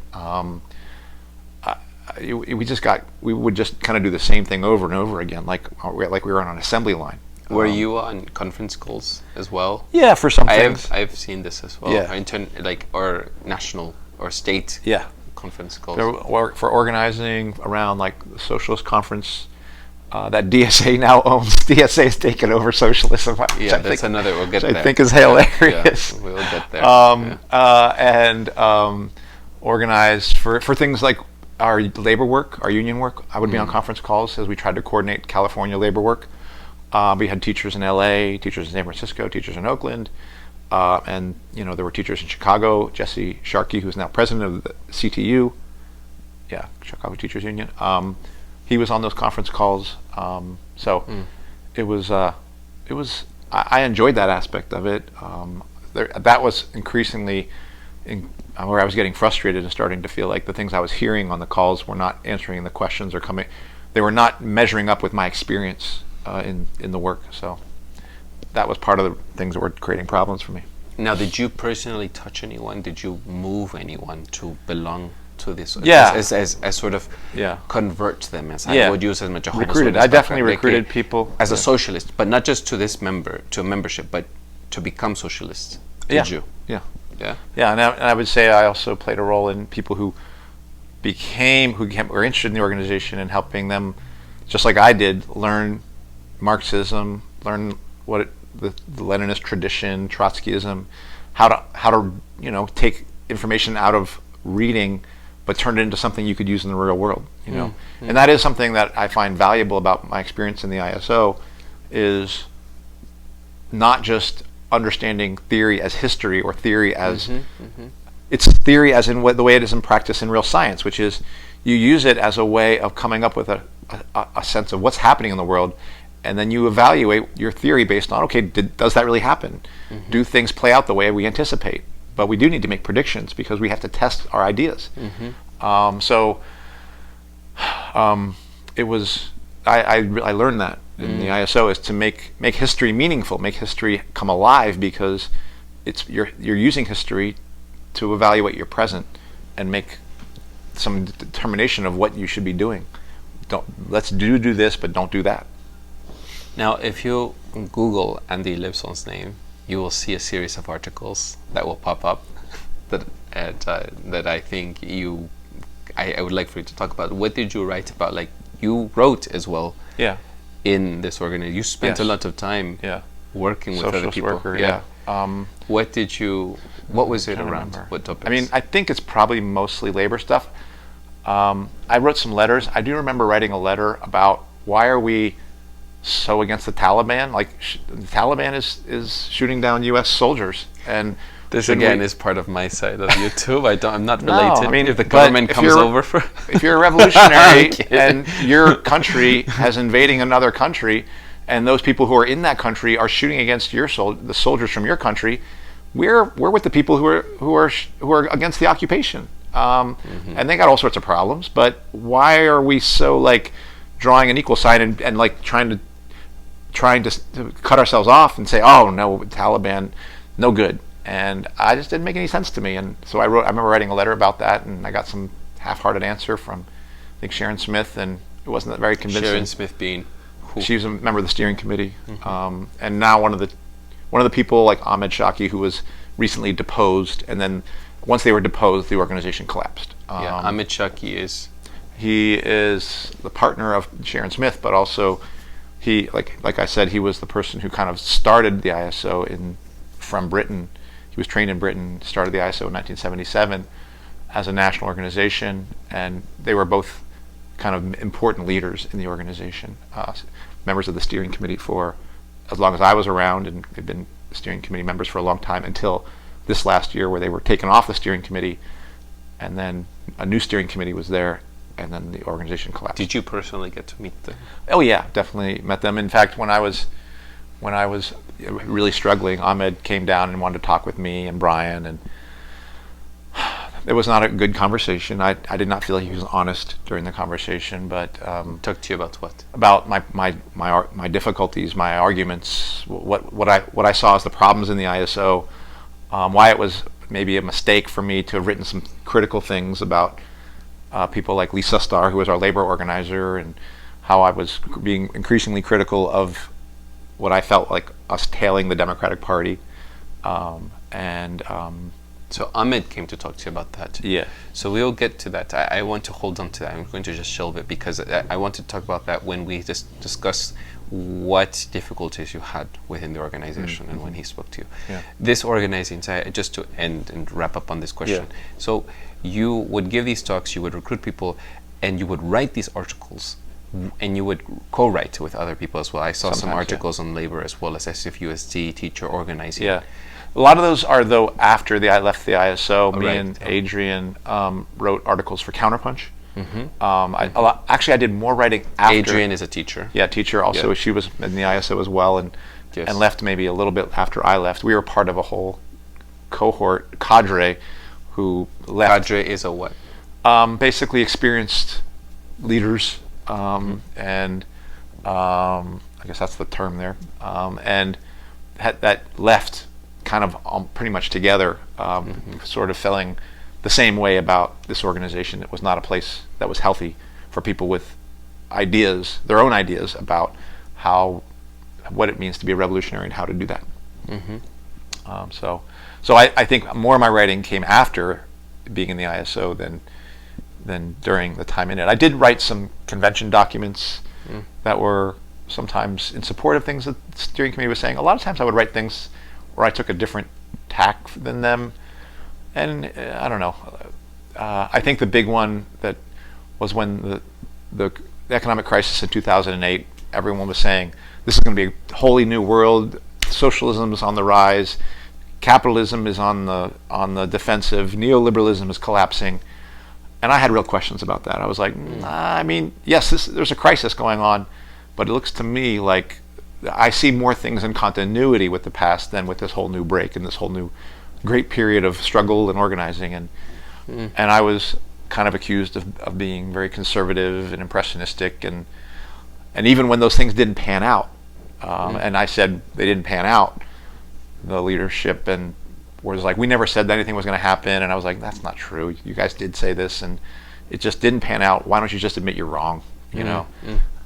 We would just kind of do the same thing over and over again, like we were on an assembly line. Were you on conference calls as well? Yeah, for some things. I've seen this as well. Yeah. Or national or state. Yeah. Conference calls. For organizing around like the socialist conference that DSA now owns. DSA has taken over socialism. Yeah, that's another. We'll get there. I think is hilarious. Yeah, we'll get there. And organized for things like our labor work, our union work. I would be on conference calls as we tried to coordinate California labor work. We had teachers in LA, teachers in San Francisco, teachers in Oakland, and there were teachers in Chicago. Jesse Sharkey, who's now president of the CTU, Chicago Teachers Union. He was on those conference calls, it was. I enjoyed that aspect of it. That was increasingly where I was getting frustrated and starting to feel like the things I was hearing on the calls were not answering the questions or coming. They were not measuring up with my experience in the work. So that was part of the things that were creating problems for me. Now, did you personally touch anyone? Did you move anyone to belong to this? Yeah. As sort of convert them, as Yeah. I would use as much. Recruited. I definitely recruited people as a socialist, but not just to a membership, but to become socialists. Did you? Yeah. Yeah. Yeah, and I would say I also played a role in people who were interested in the organization and helping them, just like I did, learn Marxism, learn what the Leninist tradition, Trotskyism, how to take information out of reading, but turn it into something you could use in the real world. And that is something that I find valuable about my experience in the ISO, is not just understanding theory as history or theory as it's theory as in the way it is in practice in real science, which is you use it as a way of coming up with a sense of what's happening in the world, and then you evaluate your theory based on, okay, does that really happen? Do things play out the way we anticipate? But we do need to make predictions because we have to test our ideas. It was I learned that in the ISO, is to make history meaningful, make history come alive, because you're using history to evaluate your present and make some determination of what you should be doing. Let's do this, but don't do that. Now, if you Google Andy Lipson's name, you will see a series of articles that will pop up that I think I would like for you to talk about. What did you write about? Like, you wrote as well. Yeah. In this organization, you spent a lot of time. Yeah. Working with Socialist other people. Worker, yeah. What was it around? Remember. What topics? I mean, I think it's probably mostly labor stuff. I wrote some letters. I do remember writing a letter about why are we so against the Taliban? Like, the Taliban is shooting down U.S. soldiers, and this again is part of my side of YouTube. I'm not No, related. I mean, if the government comes over for, if you're a revolutionary and your country has invading another country, and those people who are in that country are shooting against the soldiers from your country, we're with the people who are against the occupation, and they got all sorts of problems. But why are we so like drawing an equal sign and like trying to cut ourselves off and say, oh no, Taliban, no good? And I just didn't make any sense to me, and so I remember writing a letter about that, and I got some half-hearted answer from, I think, Sharon Smith, and it wasn't very convincing. Sharon Smith being who? She was a member of the steering committee, and now one of the people, like Ahmed Shaki, who was recently deposed, and then once they were deposed, the organization collapsed. Ahmed Shaki he is the partner of Sharon Smith, but also he, like I said, he was the person who kind of started the ISO from Britain. He was trained in Britain, started the ISO in 1977 as a national organization, and they were both kind of important leaders in the organization, members of the steering committee for as long as I was around, and they've been steering committee members for a long time until this last year, where they were taken off the steering committee, and then a new steering committee was there, and then the organization collapsed. Did you personally get to meet them? Oh yeah, definitely met them. In fact, when I was really struggling, Ahmed came down and wanted to talk with me and Brian, and it was not a good conversation. I did not feel like he was honest during the conversation, but talk to you about what? About my difficulties, my arguments, what I saw as the problems in the ISO, why it was maybe a mistake for me to have written some critical things about people like Lisa Starr, who was our labor organizer, and how I was being increasingly critical of what I felt like us tailing the Democratic Party, So Ahmed came to talk to you about that. Yeah. So we'll get to that. I want to hold on to that. I'm going to just shelve it because I want to talk about that when we discuss what difficulties you had within the organization and when he spoke to you. Yeah. This organizing, just to end and wrap up on this question. Yeah. So you would give these talks, you would recruit people, and you would write these articles, and you would co-write with other people as well. I saw some articles on labor as well as SFUSD, teacher organizing. Yeah. A lot of those are, though, after I left the ISO. Me and Adrian wrote articles for Counterpunch. Actually, I did more writing after. Adrian is a teacher. Yeah, teacher also. Yeah. She was in the ISO as well, and left maybe a little bit after I left. We were part of a whole cadre who left. Cadre is a what? Basically experienced leaders, and I guess that's the term there, and that left kind of pretty much together, sort of feeling the same way about this organization. It was not a place that was healthy for people with ideas, their own ideas about what it means to be a revolutionary and how to do that. So I think more of my writing came after being in the ISO than during the time in it. I did write some convention documents that were sometimes in support of things that the steering committee was saying. A lot of times I would write things where I took a different tack than them, and I don't know. I think the big one that was when the economic crisis in 2008, everyone was saying this is going to be a wholly new world. Socialism is on the rise, capitalism is on the defensive, neoliberalism is collapsing, and I had real questions about that. I was like, I mean, yes, there's a crisis going on, but it looks to me like I see more things in continuity with the past than with this whole new break and this whole new great period of struggle and organizing. And I was kind of accused of being very conservative and impressionistic, and even when those things didn't pan out, and I said they didn't pan out, the leadership and was like, we never said that anything was going to happen. And I was like, that's not true. You guys did say this, and it just didn't pan out. Why don't you just admit you're wrong? You know?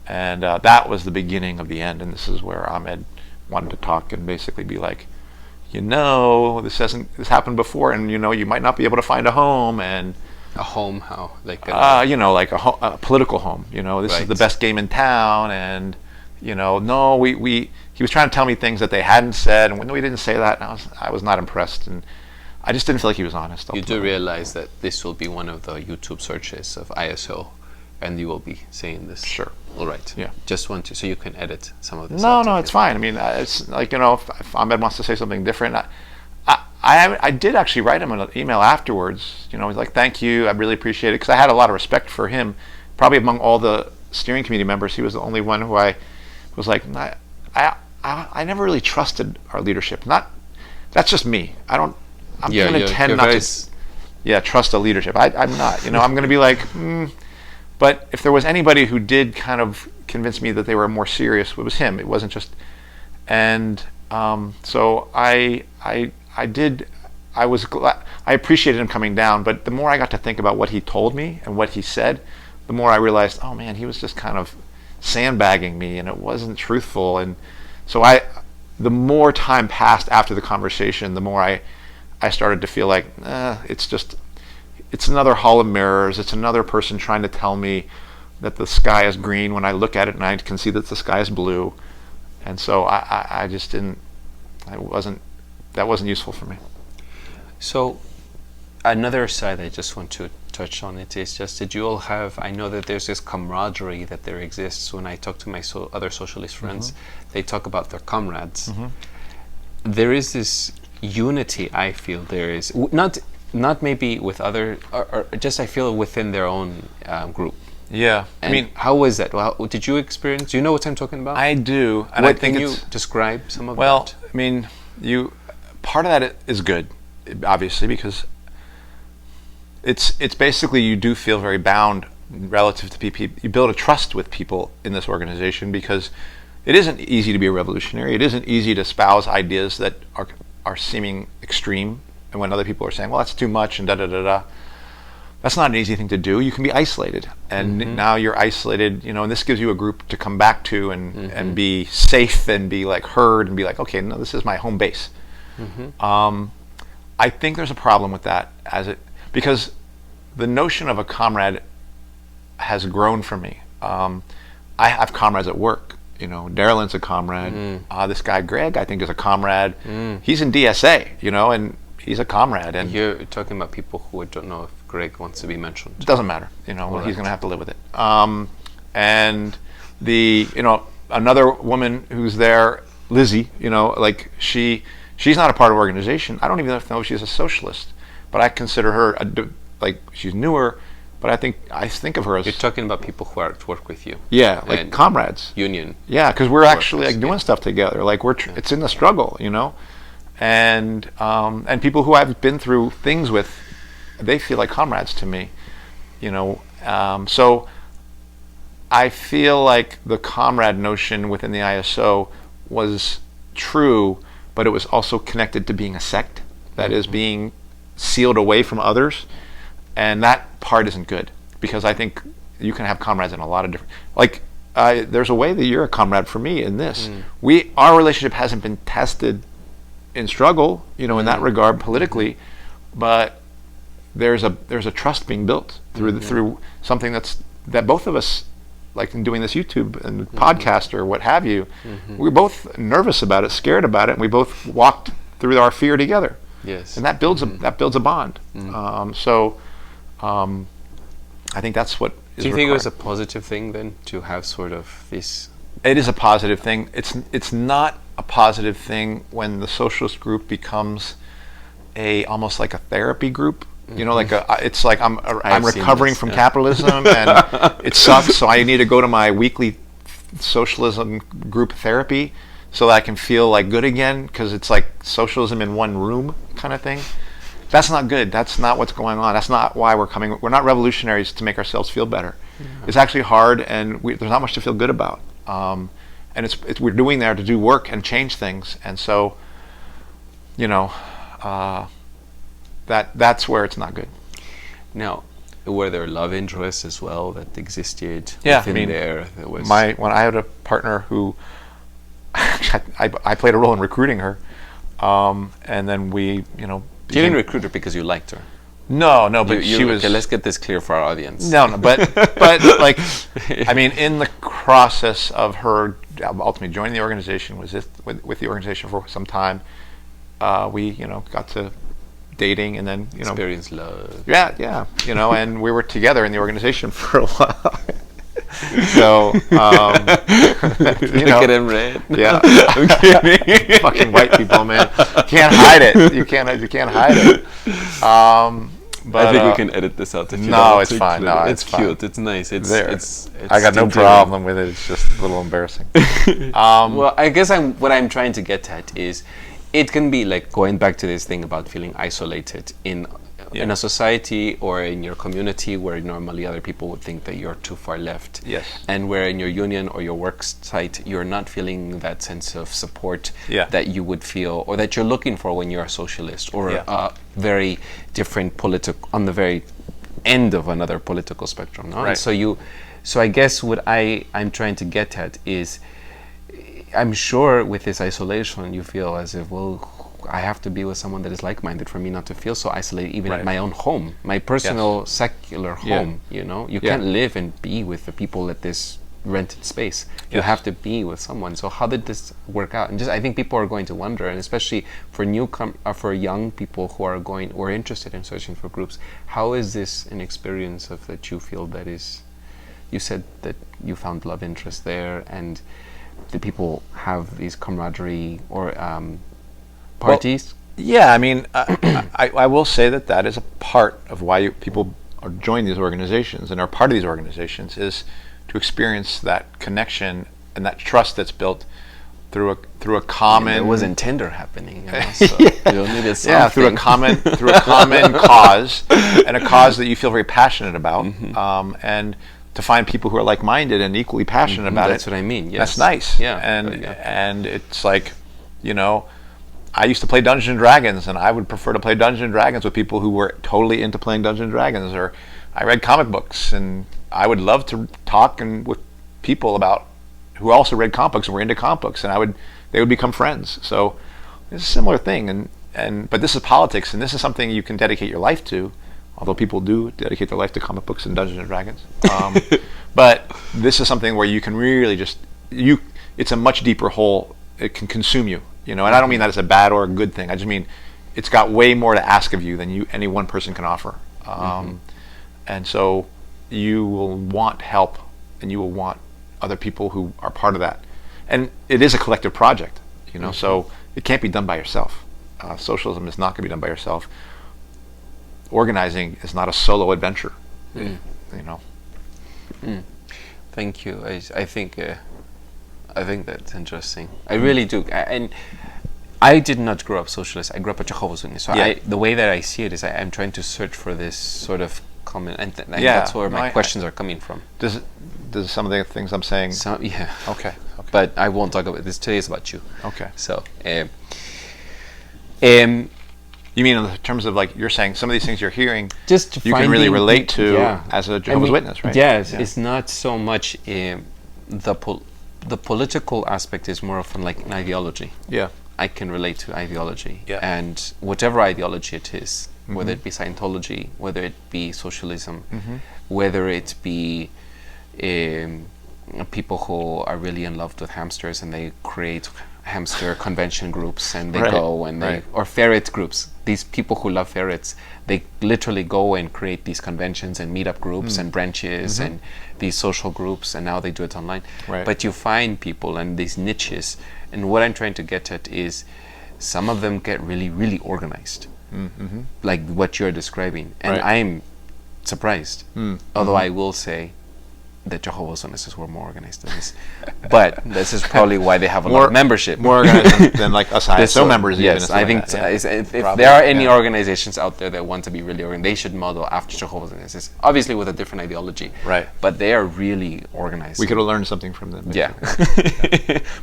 And that was the beginning of the end. And this is where Ahmed wanted to talk and basically be like, this happened before, and you might not be able to find a home. And a home, how? Like like a political home. This is the best game in town, and no, he was trying to tell me things that they hadn't said, and we didn't say that, and I was not impressed, and I just didn't feel like he was honest. You do realize that this will be one of the YouTube searches of ISO, and you will be saying this. Sure. All right. Yeah. Just want to, so you can edit some of this. No, it's fine. I mean, it's like, if Ahmed wants to say something different, I did actually write him an email afterwards. He's like, thank you, I really appreciate it, because I had a lot of respect for him. Probably among all the steering committee members, he was the only one who I was like, I never really trusted our leadership. That's just me. I'm going to tend not to trust a leadership. I'm not. I'm going to be like, But if there was anybody who did kind of convince me that they were more serious, it was him. It wasn't just, and so I was glad. I appreciated him coming down, but the more I got to think about what he told me and what he said, the more I realized, oh man, he was just kind of sandbagging me, and it wasn't truthful. And so the more time passed after the conversation, the more I started to feel like it's another hall of mirrors. It's another person trying to tell me that the sky is green when I look at it and I can see that the sky is blue. And so I just didn't. That wasn't useful for me. So another side I just want to touch on it is just that you all have, I know that there's this camaraderie that there exists. When I talk to my other socialist friends, they talk about their comrades. There is this unity, I feel there is, not maybe with other, or just I feel within their own group. Yeah. And I mean, how was that? Well, did you experience, do you know what I'm talking about? I do. And what, I think can you describe some of that? Well, I mean, part of that is good, obviously, because it's basically you do feel very bound relative to people. You build a trust with people in this organization because it isn't easy to be a revolutionary. It isn't easy to espouse ideas that are seeming extreme, and when other people are saying, well, that's too much, and da-da-da-da. That's not an easy thing to do. You can be isolated, and now you're isolated, and this gives you a group to come back to and be safe and be like heard and be like, okay, no, this is my home base. I think there's a problem with that because the notion of a comrade has grown for me. I have comrades at work. Darylyn's a comrade. This guy Greg, I think, is a comrade. He's in DSA, and he's a comrade. And you're talking about people who don't know if Greg wants to be mentioned. It doesn't matter. He's going to have to live with it. And another woman who's there, Lizzie. She's not a part of organization. I don't even know if she's a socialist, but I consider her she's newer. But I think of her as, you're talking about people who are at work with you. Yeah, like comrades. Union. Yeah, because we're actually doing stuff together. It's in the struggle, and people who I've been through things with they feel like comrades to me, so I feel like the comrade notion within the ISO was true, but it was also connected to being a sect, that is being sealed away from others, and that part isn't good, because I think you can have comrades in a lot of different, like there's a way that you're a comrade for me in this. Our relationship hasn't been tested in struggle, in that regard politically, but there's a trust being built through something that both of us, like in doing this YouTube and podcast or what have you, we're both nervous about it, scared about it, and we both walked through our fear together. Yes. And that builds a bond. I think that's what is Do you think it was a required. positive thing then to have sort of this? It is a positive thing. It's not a positive thing when the socialist group becomes almost like a therapy group. It's like I'm recovering from capitalism and it sucks, so I need to go to my weekly socialism group therapy so that I can feel like good again, because it's like socialism in one room kind of thing. That's not good. That's not what's going on. That's not why we're coming. We're not revolutionaries to make ourselves feel better. It's actually hard, and there's not much to feel good about. And we're doing there to do work and change things, and so that's where it's not good. Now, were there love interests as well that existed Yeah, within there? That was when I had a partner who I played a role in recruiting her, and then we You didn't recruit her because you liked her. No, but she was. Okay, let's get this clear for our audience. No, but like, I mean, in the process of her ultimately joining the organization, was with the organization for some time, we got to dating, and then experience love. Yeah, and we were together in the organization for a while. So, look at him, red. Yeah, I'm kidding. Fucking white people, man. You can't hide it. You can't hide it. But I think we can edit this out. If you no, don't it's fine. No, it's it's cute. fine. It's nice. It's there. It's I got no endearing. problem with it. It's just a little embarrassing. Well, I guess what I'm trying to get at is, it can be like going back to this thing about feeling isolated in a society or in your community where normally other people would think that you're too far left. Yes. And where in your union or your work site you're not feeling that sense of support that you would feel, or that you're looking for when you're a socialist or a very different on the very end of another political spectrum. No? Right. So I guess what I'm trying to get at is, I'm sure with this isolation you feel as if, well, I have to be with someone that is like-minded for me not to feel so isolated, even at my own home, my personal secular home. You can't live and be with the people at this rented space. You have to be with someone. So how did this work out? And I think people are going to wonder, and especially for for young people who are interested in searching for groups, how is this an experience that you feel that is? You said that you found love interest there, and the people have these camaraderie or parties. Well, yeah, I mean, I will say that is a part of why people join these organizations and are part of these organizations, is to experience that connection and that trust that's built through a common. It wasn't Tinder happening, so you needed something. Yeah, through a common cause, and a cause that you feel very passionate about, and to find people who are like-minded and equally passionate about That's what I mean. Yes. That's nice. Yeah. And it's like, I used to play Dungeons and Dragons, and I would prefer to play Dungeons and Dragons with people who were totally into playing Dungeons and Dragons. Or I read comic books, and I would love to talk with people who also read comic books and were into comic books, and they would become friends. So it's a similar thing, but this is politics, and this is something you can dedicate your life to. Although people do dedicate their life to comic books and Dungeons and Dragons, but this is something where you can really it's a much deeper hole. It can consume you, and I don't mean that as a bad or a good thing. I just mean it's got way more to ask of you than any one person can offer, and so you will want help, and you will want other people who are part of that, and it is a collective project, so it can't be done by yourself. Socialism is not going to be done by yourself. Organizing is not a solo adventure, Thank you. I think that's interesting. I really do. And I did not grow up socialist. I grew up a Jehovah's Witness. So Yeah. the way that I see it is I'm trying to search for this sort of common, and Yeah. that's where my questions are coming from. Does some of the things I'm saying? So yeah. Okay. But I won't talk about this today. It's about you. Okay. So, You mean in terms of like you're saying some of these things you're hearing, just you can really finding relate to yeah. as a Jehovah's Witness, right? Yes, Yeah. it's not so much the political aspect is more often like an ideology. Yeah. I can relate to ideology, Yeah. and whatever ideology it is, whether it be Scientology, whether it be socialism, whether it be people who are really in love with hamsters and they create hamster convention groups and they Right, go and they right. or ferret groups. These people who love ferrets, they literally go and create these conventions and meetup groups and branches and these social groups, and now they do it online. Right. But you find people and these niches, and what I'm trying to get at is some of them get really, really organized, like what you're describing, and Right. I'm surprised. Although I will say that Jehovah's Witnesses were more organized than this, but this is probably why they have a lot of membership. More organized than like us ISO members. Even Yes, and stuff I like think that, yeah. if Probably, there are any yeah. organizations out there that want to be really organized, they should model after Jehovah's Witnesses, obviously with a different ideology. Right. But they are really organized. We could have learned something from them. Yeah.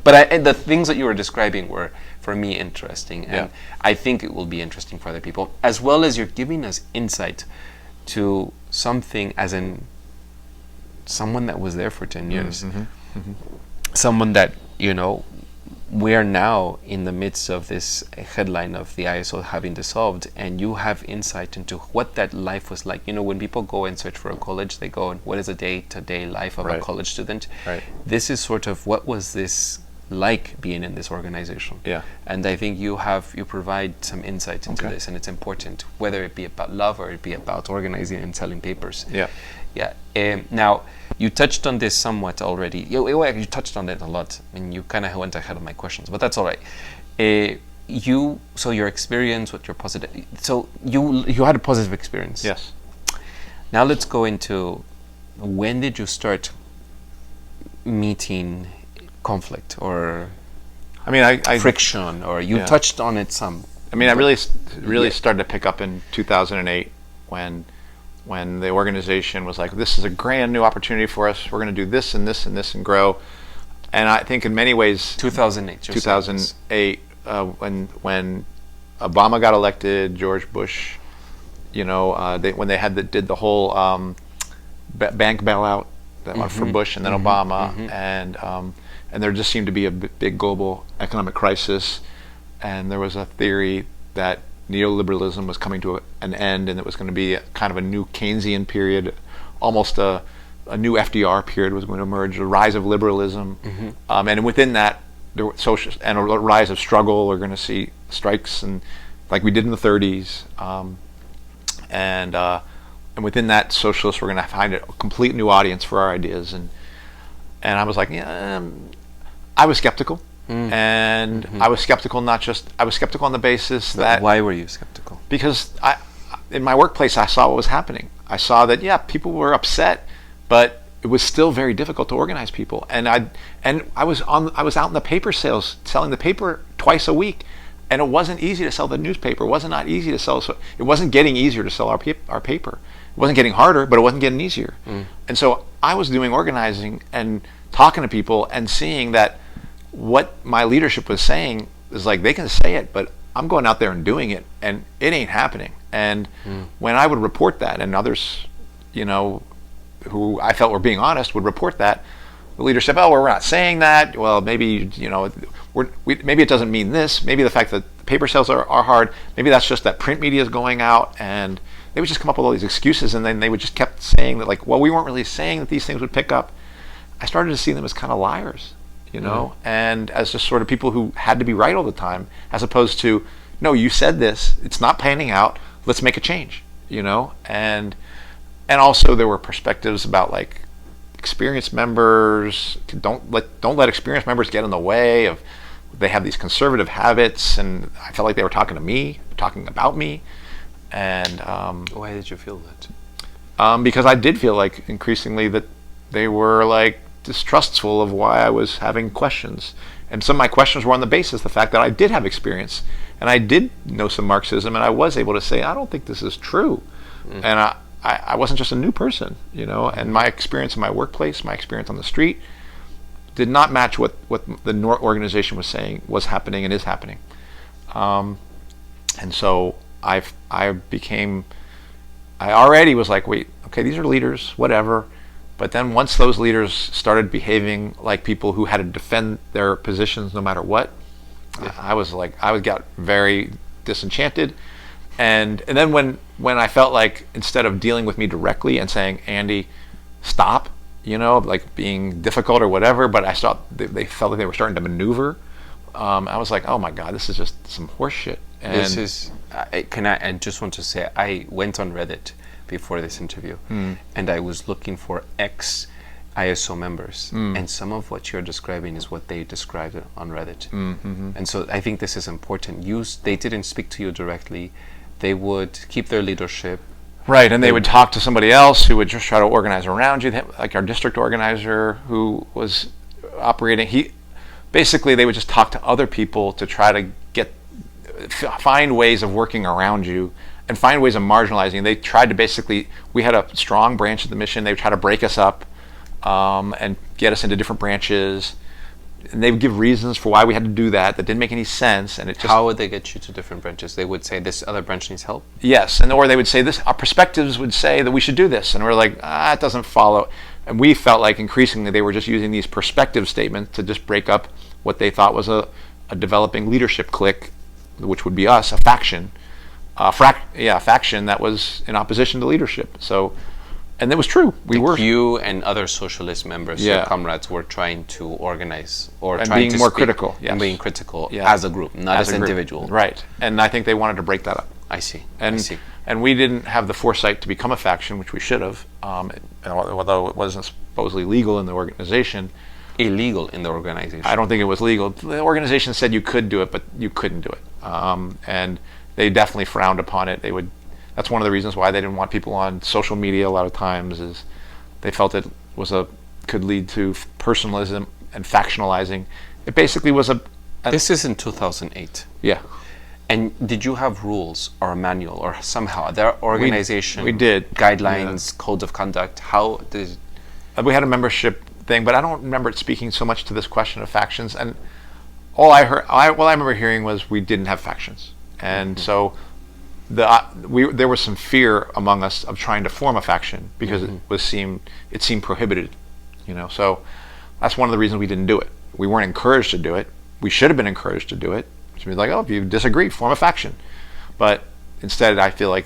But the things that you were describing were, for me, interesting. And Yeah. I think it will be interesting for other people, as well as you're giving us insight to something as in someone that was there for 10 years. Someone that, we're now in the midst of this headline of the ISO having dissolved, and you have insight into what that life was like. When people go and search for a college, they go and what is a day-to-day life of a Right. college student? Right. This is sort of what was this like being in this organization. Yeah. And I think you provide some insight into Okay. this, and it's important, whether it be about love or it be about organizing and selling papers. Yeah. Yeah. Now, you touched on this somewhat already. You touched on it a lot, and you kind of went ahead of my questions, but that's all right. So your experience with your positive. So you had a positive experience. Yes. Now let's go into when did you start meeting conflict or I mean, I friction, or you Yeah. touched on it some. I mean, I really Yeah. started to pick up in 2008 when the organization was like, this is a grand new opportunity for us. We're going to do this and this and this and grow. And I think in many ways, 2008. 2008, when Obama got elected, George Bush, when they did the whole bank bailout for Bush and then Obama, and there just seemed to be a big global economic crisis, and there was a theory that neoliberalism was coming to an end, and it was going to be kind of a new Keynesian period, almost a new FDR period was going to emerge, a rise of liberalism, and within that, there were and a rise of struggle. We're going to see strikes, and like we did in the 30s, and within that, socialists were going to find a complete new audience for our ideas, and I was like, I was skeptical. And I was skeptical. I was skeptical on the basis that. Why were you skeptical? Because in my workplace, I saw what was happening. I saw that people were upset, but it was still very difficult to organize people. And I was out in the paper sales, selling the paper twice a week, and it wasn't easy to sell the newspaper. It wasn't easy to sell. So it wasn't getting easier to sell our paper. It wasn't getting harder, but it wasn't getting easier. And so I was doing organizing and talking to people and seeing that what my leadership was saying is like, they can say it, but I'm going out there and doing it, and it ain't happening. And when I would report that, and others, who I felt were being honest, would report that, the leader said, "Oh, well, we're not saying that. Well, maybe maybe it doesn't mean this. Maybe the fact that the paper sales are hard. Maybe that's just that print media is going out." And they would just come up with all these excuses, and then they would just kept saying that, like, well, we weren't really saying that these things would pick up. I started to see them as kind of liars. And as just sort of people who had to be right all the time, as opposed to, no, you said this, it's not panning out, let's make a change, and also there were perspectives about like experienced members, don't let experienced members get in the way of, they have these conservative habits, and I felt like they were talking to me, talking about me, and why did you feel that? Because I did feel like increasingly that they were like distrustful of why I was having questions, And some of my questions were on the basis of the fact that I did have experience, and I did know some Marxism, and I was able to say, I don't think this is true. And I wasn't just a new person, you know, and my experience in my workplace, my experience on the street, did not match what the organization was saying was happening and is happening. And so I already was like, wait, okay, these are leaders, whatever. But then once those leaders started behaving like people who had to defend their positions no matter what, I got very disenchanted. And then when I felt like, instead of dealing with me directly and saying, Andy, stop, you know, like being difficult or whatever, but I saw they felt like they were starting to maneuver, I was like, oh my God, this is just some horse shit. And This is, I just want to say, I went on Reddit before this interview, and I was looking for ex-ISO members, and some of what you're describing is what they described on Reddit. And so I think this is important. They didn't speak to you directly. They would keep their leadership. Right, and they would talk to somebody else who would just try to organize around you, like our district organizer who was operating. Basically, they would just talk to other people to try to find ways of working around you and find ways of marginalizing. They tried to we had a strong branch of the mission. They would try to break us up and get us into different branches. And they would give reasons for why we had to do that didn't make any sense. And How would they get you to different branches? They would say, this other branch needs help? Yes, or they would say, our perspectives would say that we should do this. And we're like, it doesn't follow. And we felt like increasingly they were just using these perspective statements to just break up what they thought was a developing leadership clique, which would be us, a faction. A faction that was in opposition to leadership. So, and it was true. You and other socialist members, your comrades, were trying to organize and being more critical. Yes. And being critical as a group, not as an individual. Right. And I think they wanted to break that up. I see. And we didn't have the foresight to become a faction, which we should have. Although it wasn't supposedly legal in the organization. Illegal in the organization. I don't think it was legal. The organization said you could do it, but you couldn't do it. And they definitely frowned upon it. That's one of the reasons why they didn't want people on social media a lot of times, is they felt it could lead to personalism and factionalizing. It basically was This is in 2008. Yeah. And did you have rules or a manual or somehow their organization? We did. Guidelines, code of conduct. How did? We had a membership thing, but I don't remember it speaking so much to this question of factions. And all I remember hearing was we didn't have factions, and so there was some fear among us of trying to form a faction because it seemed prohibited, you know. So that's one of the reasons we didn't do it. We weren't encouraged to do it. We should have been encouraged to do it. So we'd be like, oh, if you disagree, form a faction. But instead, I feel like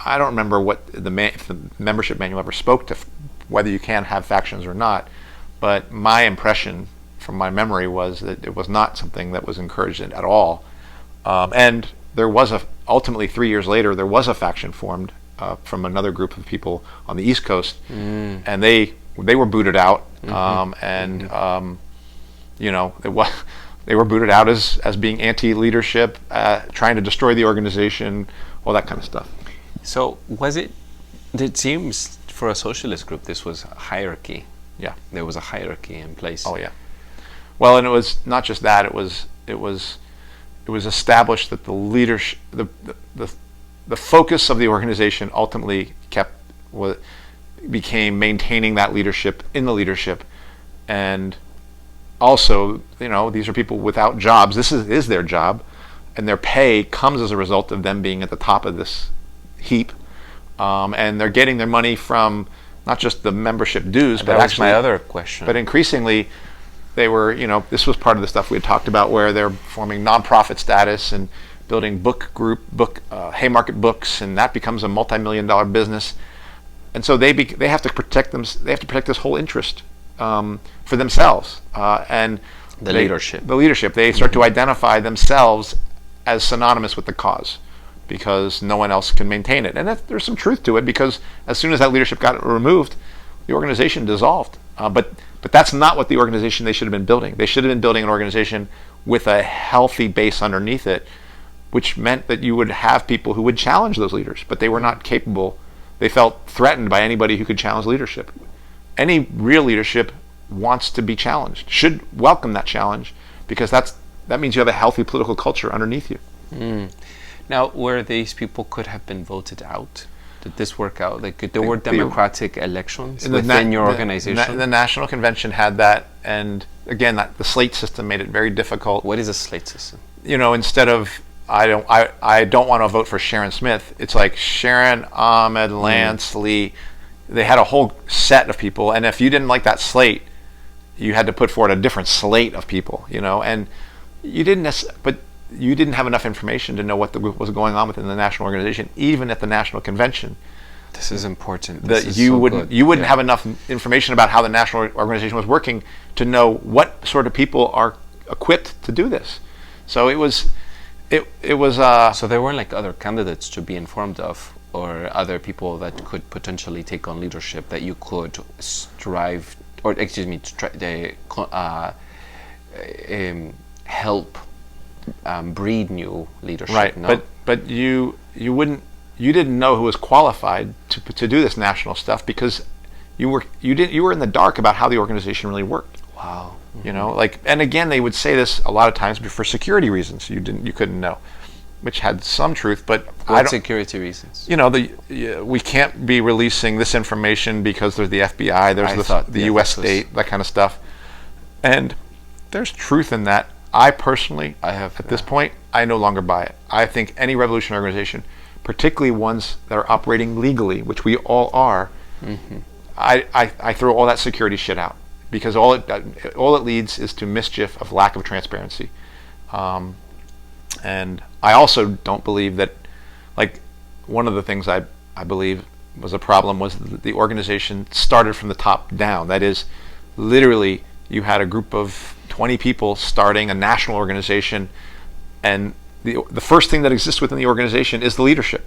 I don't remember what if the membership manual ever spoke to whether you can have factions or not. But my impression from my memory was that it was not something that was encouraged at all. And there was ultimately 3 years later, there was a faction formed from another group of people on the East Coast, and they were booted out. You know, they were booted out as being anti-leadership, trying to destroy the organization, all that kind of stuff. So it seems for a socialist group, this was a hierarchy. Yeah, there was a hierarchy in place. Oh yeah. Well, and it was not just that. It was established that the leadership, the focus of the organization ultimately became maintaining that leadership in the leadership, and also, you know, these are people without jobs. This is their job, and their pay comes as a result of them being at the top of this heap, and they're getting their money from not just the membership dues, but actually my other question. But increasingly, they were, you know, this was part of the stuff we had talked about, where they're forming nonprofit status and building Haymarket books, and that becomes a multi-million-dollar business. And so they have to protect them. They have to protect this whole interest for themselves and the leadership. The leadership. They start to identify themselves as synonymous with the cause, because no one else can maintain it. And there's some truth to it, because as soon as that leadership got removed, the organization dissolved. But that's not what the organization they should have been building. They should have been building an organization with a healthy base underneath it, which meant that you would have people who would challenge those leaders, but they were not capable. They felt threatened by anybody who could challenge leadership. Any real leadership wants to be challenged, should welcome that challenge, because that means you have a healthy political culture underneath you. Now, where these people could have been voted out? Did this work out? Like, there were democratic elections within your organization? The National Convention had that, and again, the slate system made it very difficult. What is a slate system? Instead of I don't want to vote for Sharon Smith, it's like Sharon, Ahmed, Lance, Lee. They had a whole set of people, and if you didn't like that slate, you had to put forward a different slate of people. And you didn't have enough information to know what was going on within the national organization, even at the national convention. This is important. You wouldn't have enough information about how the national organization was working to know what sort of people are equipped to do this. So it was. So there weren't like other candidates to be informed of, or other people that could potentially take on leadership that you could strive, or excuse me, help breed new leadership. Right, no? but you didn't know who was qualified to do this national stuff because you were in the dark about how the organization really worked. Wow. And again, they would say this a lot of times for security reasons. You couldn't know, which had some truth, but what security reasons? We can't be releasing this information because there's the FBI, there's the U.S. state, that kind of stuff, and there's truth in that. I personally, at this point, I no longer buy it. I think any revolutionary organization, particularly ones that are operating legally, which we all are, I throw all that security shit out. Because all it leads is to mischief of lack of transparency, and I also don't believe that. Like, one of the things I believe was a problem was the organization started from the top down. That is, literally, you had a group of 20 people starting a national organization, and the first thing that exists within the organization is the leadership,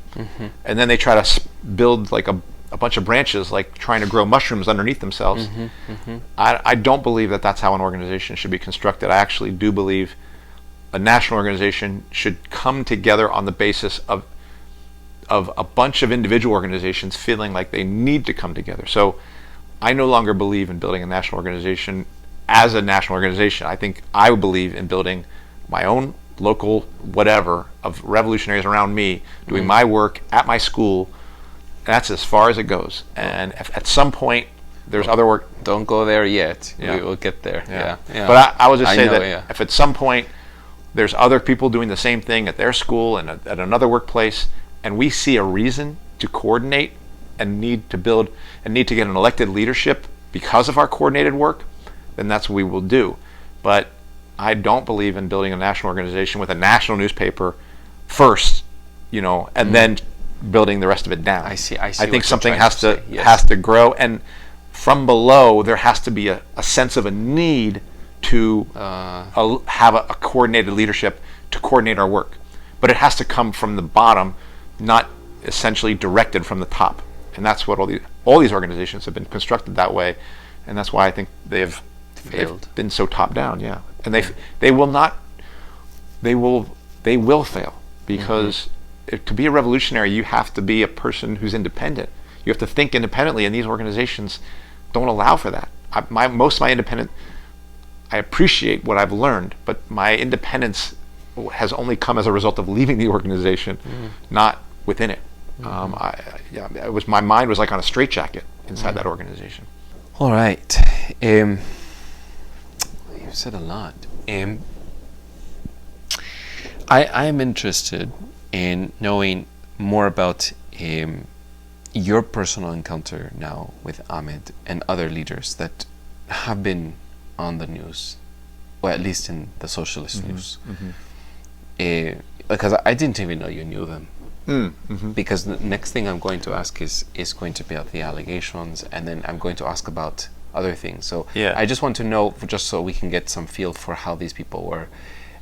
and then they try to build like a bunch of branches, like trying to grow mushrooms underneath themselves. I don't believe that that's how an organization should be constructed. I actually do believe a national organization should come together on the basis of a bunch of individual organizations feeling like they need to come together. So I no longer believe in building a national organization as a national organization. I believe in building my own local whatever of revolutionaries around me, doing my work at my school. That's as far as it goes. And if at some point there's other work. Don't go there yet. Yeah. We will get there. Yeah. But I will just say that if at some point there's other people doing the same thing at their school and at another workplace, and we see a reason to coordinate and need to get an elected leadership because of our coordinated work, then that's what we will do. But I don't believe in building a national organization with a national newspaper first, and then building the rest of it down. I see. I think something has to grow, and from below there has to be a sense of a need to have a coordinated leadership to coordinate our work. But it has to come from the bottom, not essentially directed from the top. And that's what all these organizations have been constructed that way, and that's why I think they've been so top down. Yeah, and they will fail because. To be a revolutionary, you have to be a person who's independent. You have to think independently, and these organizations don't allow for that. Most of my independent, I appreciate what I've learned, but my independence has only come as a result of leaving the organization, not within it. My mind was like on a straitjacket inside that organization. All right, you said a lot. I am interested in knowing more about your personal encounter now with Ahmed and other leaders that have been on the news, or at least in the socialist news. Because I didn't even know you knew them. Because the next thing I'm going to ask is going to be about the allegations, and then I'm going to ask about other things. So I just want to know, just so we can get some feel for how these people were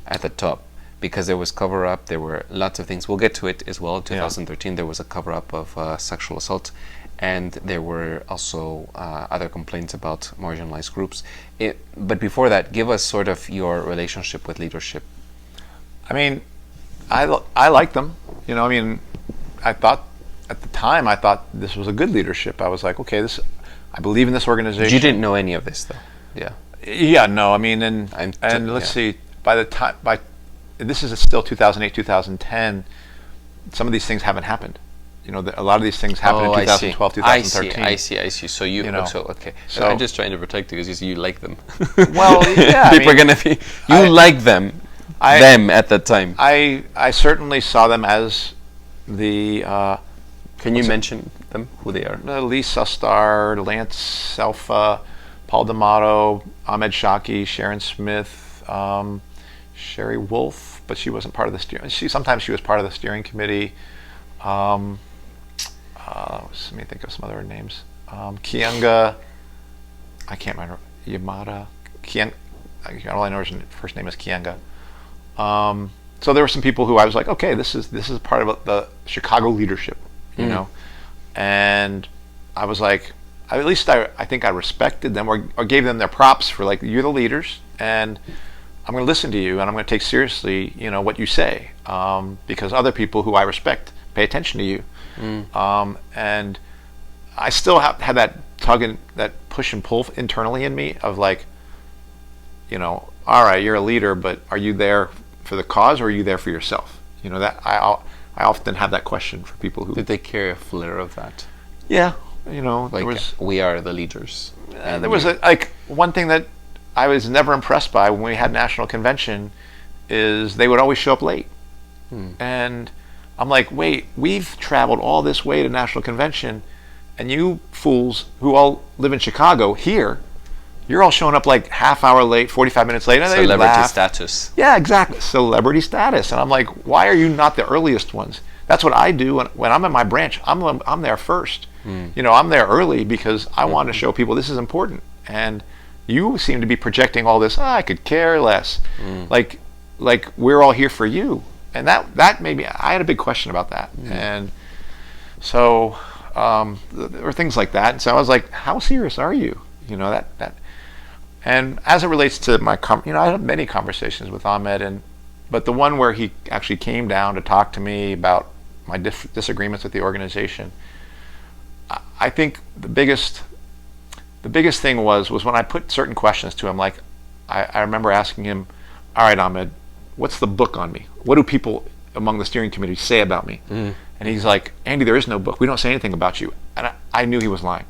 at the top. Because there was cover-up, there were lots of things. We'll get to it as well. In 2013, there was a cover-up of sexual assault, and there were also other complaints about marginalized groups. But before that, give us sort of your relationship with leadership. I mean, I like them. I thought at the time this was a good leadership. I was like, okay, I believe in this organization. You didn't know any of this, though. Yeah. Yeah. No. I mean, and let's see. by the time this is still 2008, 2010. Some of these things haven't happened. A lot of these things happened in 2012, 2013. I see. So okay. So I'm just trying to protect you because you like them. Well, yeah. People are gonna be. Like them. Them at that time. I certainly saw them as the. Can you mention them? Who they are? Lee Sustar, Lance Alpha, Paul D'Amato, Ahmed Shaki, Sharon Smith, Sherry Wolf, but she wasn't part of the steering. Sometimes she was part of the steering committee. Let me think of some other names. Kianga, I can't remember. Yamada, all I know is her first name is Kianga. So there were some people who I was like, okay, this is part of the Chicago leadership, and I was like, at least I think I respected them or gave them their props for like, you're the leaders, and I'm going to listen to you, and I'm going to take seriously, what you say, because other people who I respect pay attention to you. And I still had that that push and pull internally in me of like, all right, you're a leader, but are you there for the cause or are you there for yourself? That I often have that question for people who. Did they carry a flair of that? Yeah, we are the leaders. There was one thing that I was never impressed by when we had National Convention is they would always show up late. And I'm like, wait, we've traveled all this way to National Convention, and you fools who all live in Chicago here, you're all showing up like half hour late, 45 minutes late. And celebrity status. Yeah, exactly. Celebrity status. And I'm like, why are you not the earliest ones? That's what I do when I'm in my branch. I'm there first. I'm there early because I want to show people this is important. And you seem to be projecting all this. I could care less. Like we're all here for you. And that made me. I had a big question about that. And so there were things like that. And so I was like, how serious are you? That. And as it relates to my, I had many conversations with Ahmed, but the one where he actually came down to talk to me about my disagreements with the organization, I think the biggest thing was when I put certain questions to him. Like, I remember asking him, all right, Ahmed, what's the book on me? What do people among the steering committee say about me? And he's like, Andy, there is no book. We don't say anything about you. And I knew he was lying.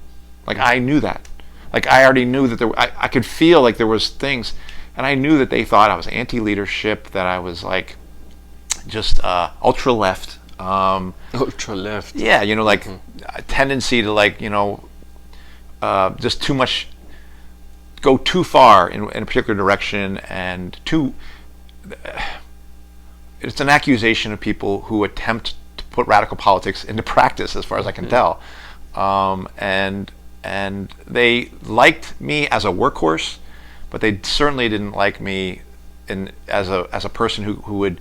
Like, I knew that. Like, I already knew that I could feel like there was things, and I knew that they thought I was anti-leadership, that I was like just ultra left. Ultra left. Yeah, like a tendency to like, just too much, go too far in a particular direction, and it's an accusation of people who attempt to put radical politics into practice, as far as I can tell. And they liked me as a workhorse, but they certainly didn't like me as a person who would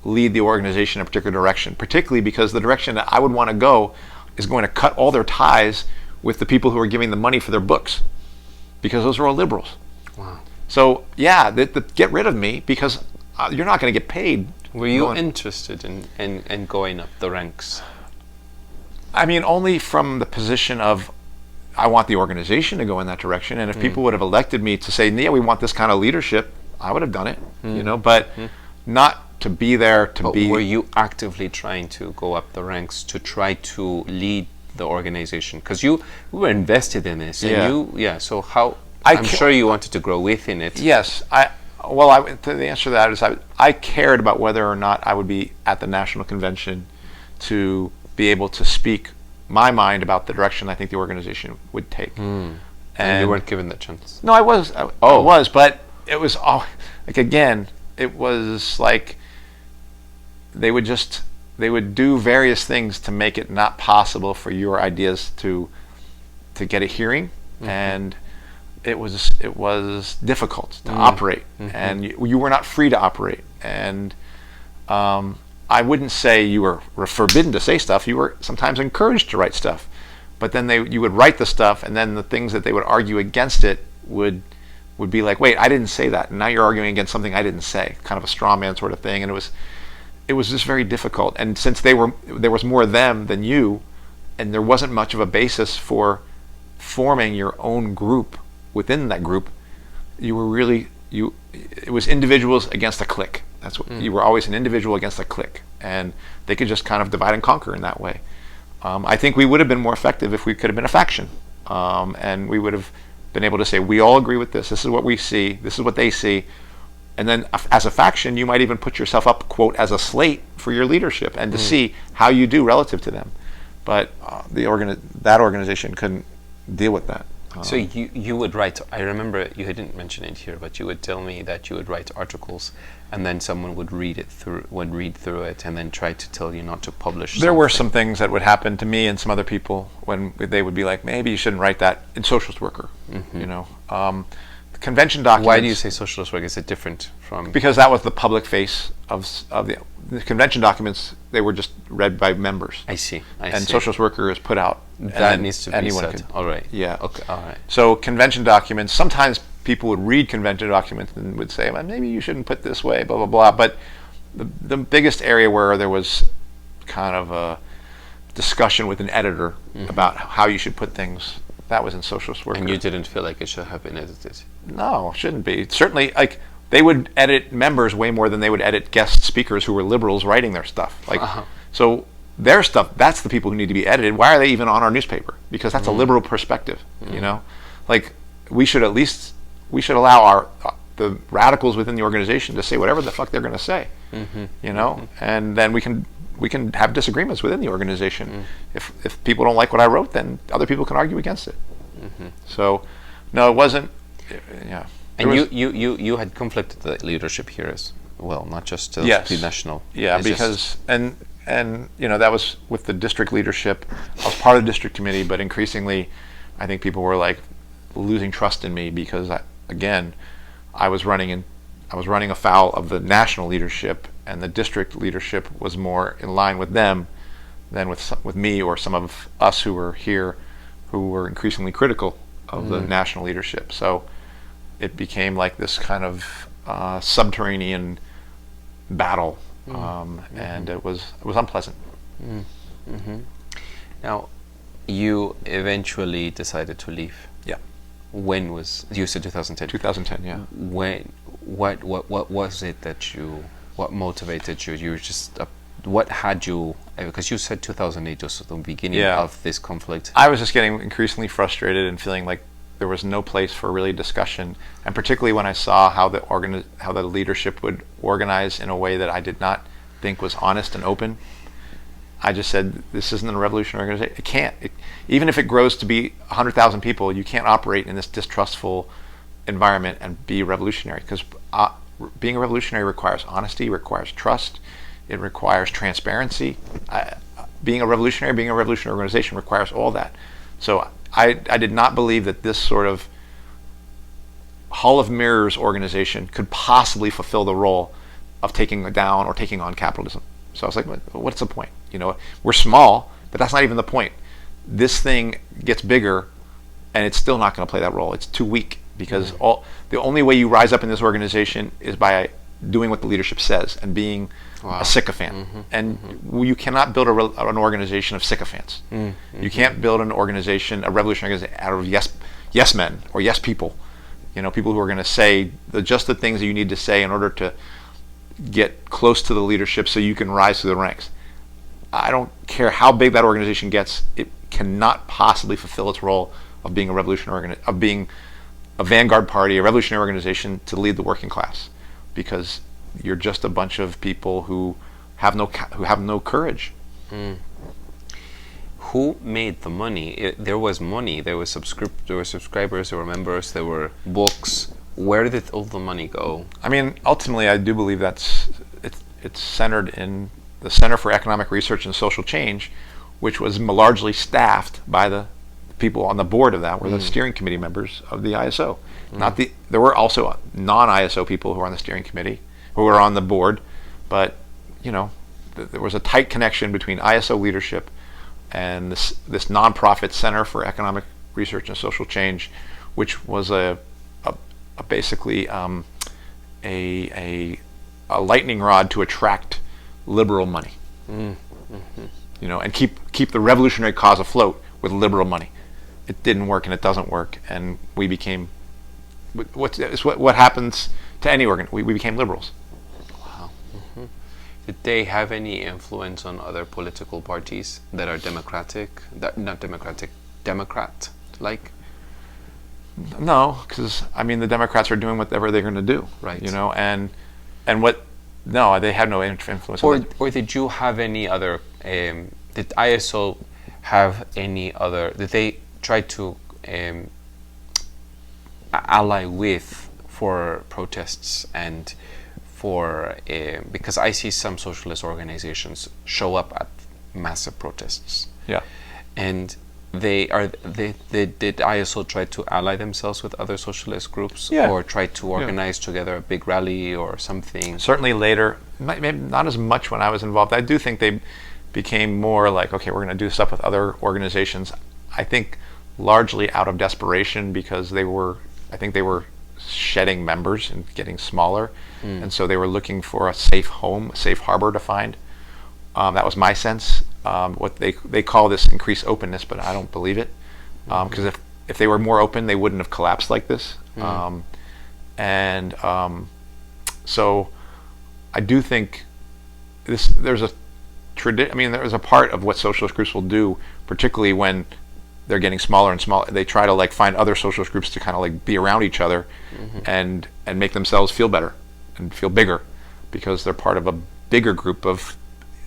lead the organization in a particular direction, particularly because the direction that I would want to go is going to cut all their ties with the people who are giving the money for their books, because those are all liberals. Wow. So yeah, get rid of me because you're not going to get paid. Were you interested in going up the ranks? I mean, only from the position of I want the organization to go in that direction, and if people would have elected me to say, yeah, we want this kind of leadership, I would have done it, but not to be there to be. Were you actively trying to go up the ranks to try to lead the organization? Because you were invested in this, and so how? I'm sure you wanted to grow within it. Yes, the answer to that is I cared about whether or not I would be at the National Convention to be able to speak my mind about the direction I think the organization would take. And you weren't given that chance. No, I was. I was, but it was all like, again, it was like they would do various things to make it not possible for your ideas to get a hearing, and it was difficult to operate, and you were not free to operate, and I wouldn't say you were forbidden to say stuff. You were sometimes encouraged to write stuff, but then you would write the stuff, and then the things that they would argue against it would be like, wait, I didn't say that, and now you're arguing against something I didn't say, kind of a straw man sort of thing, and it was just very difficult. And since there was more them than you, and there wasn't much of a basis for forming your own group within that group, you were really it was individuals against a clique. That's what you were always, an individual against a clique, and they could just kind of divide and conquer in that way. I think we would have been more effective if we could have been a faction, and we would have been able to say, we all agree with this. This is what we see. This is what they see. And then as a faction, you might even put yourself up, quote, as a slate for your leadership and to see how you do relative to them. But that organization couldn't deal with that. So you would write, I remember you didn't mention it here, but you would tell me that you would write articles and then someone would read through it and then try to tell you not to publish There were some things that would happen to me and some other people when they would be like, maybe you shouldn't write that in Socialist Worker, you know. Convention documents. Why do you say Socialist Worker? Is it different from... Because that was the public face of the convention documents. They were just read by members. I see. And Socialist Worker is put out. That needs to be said. All right. Yeah. Okay. All right. So convention documents, sometimes people would read convention documents and would say, well, maybe you shouldn't put this way, blah, blah, blah. But the biggest area where there was kind of a discussion with an editor about how you should put things, that was in Socialist Worker. And you didn't feel like it should have been edited? No, it shouldn't be. Certainly, like, they would edit members way more than they would edit guest speakers who were liberals writing their stuff. Like, so their stuff, that's the people who need to be edited. Why are they even on our newspaper? Because that's a liberal perspective, you know? Like, we should allow the radicals within the organization to say whatever the fuck they're going to say, you know? And then we can have disagreements within the organization. If people don't like what I wrote, then other people can argue against it. So, no, it wasn't. Yeah. And you had conflicted leadership here as well, not just the national. Yeah, it's because and you know, that was with the district leadership. I was part of the district committee, but increasingly, I think people were like losing trust in me because I was running afoul of the national leadership, and the district leadership was more in line with them than with me or some of us who were here, who were increasingly critical of the national leadership. So it became like this kind of subterranean battle, and it was unpleasant. Now, you eventually decided to leave. Yeah. When was you said 2010? 2010, yeah. What was it what motivated you? You were just what had you? Because you said 2008 was the beginning of this conflict. I was just getting increasingly frustrated and feeling like there was no place for really discussion, and particularly when I saw how the leadership would organize in a way that I did not think was honest and open. I just said, this isn't a revolutionary organization. It can't. Even if it grows to be 100,000 people, you can't operate in this distrustful environment and be revolutionary, because being a revolutionary requires honesty, requires trust, it requires transparency. Being a revolutionary organization requires all that. So I did not believe that this sort of Hall of Mirrors organization could possibly fulfill the role of taking down or taking on capitalism. So I was like, what's the point? You know, we're small, but that's not even the point. This thing gets bigger, and it's still not going to play that role. It's too weak, because the only way you rise up in this organization is by doing what the leadership says and being a sycophant. And you cannot build an organization of sycophants. You can't build an organization, a revolutionary organization, out of yes men or yes people. You know, people who are going to say just the things that you need to say in order to get close to the leadership so you can rise through the ranks. I don't care how big that organization gets, it cannot possibly fulfill its role of being a revolutionary of being a vanguard party, a revolutionary organization to lead the working class, because you're just a bunch of people who have no courage. Who made the money? There was money. There were subscribers. There were members. There were books. Where did all the money go? I mean, ultimately, I do believe it's centered in the Center for Economic Research and Social Change, which was largely staffed by the people on the board of that, were the steering committee members of the ISO. There were also non-ISO people who were on the steering committee, who were on the board, but you know, there was a tight connection between ISO leadership and this nonprofit Center for Economic Research and Social Change, which was basically a lightning rod to attract liberal money, you know, and keep the revolutionary cause afloat with liberal money. It didn't work, and it doesn't work, and we became what happens to any organ. We became liberals. Wow. Did they have any influence on other political parties that are democratic, not democratic, Democrat-like? No, because I mean the Democrats are doing whatever they're going to do, Right. and what? No, they had no influence. Or did you have any other? Did ISO have any other? Did they try to ally with for protests and for because I see some socialist organizations show up at massive protests. Yeah. And they did ISO try to ally themselves with other socialist groups, Yeah. or try to organize together a big rally or something? Certainly later, maybe not as much when I was involved. I do think they became more like, okay, we're going to do stuff with other organizations. I think largely out of desperation, because I think they were shedding members and getting smaller, and so they were looking for a safe home, a safe harbor to find. That was my sense. What they call this increased openness, but I don't believe it, because if they were more open, they wouldn't have collapsed like this. So I do think there's a part of what socialist groups will do, particularly when they're getting smaller and smaller. They try to like find other socialist groups to kind of like be around each other, and make themselves feel better and feel bigger, because they're part of a bigger group of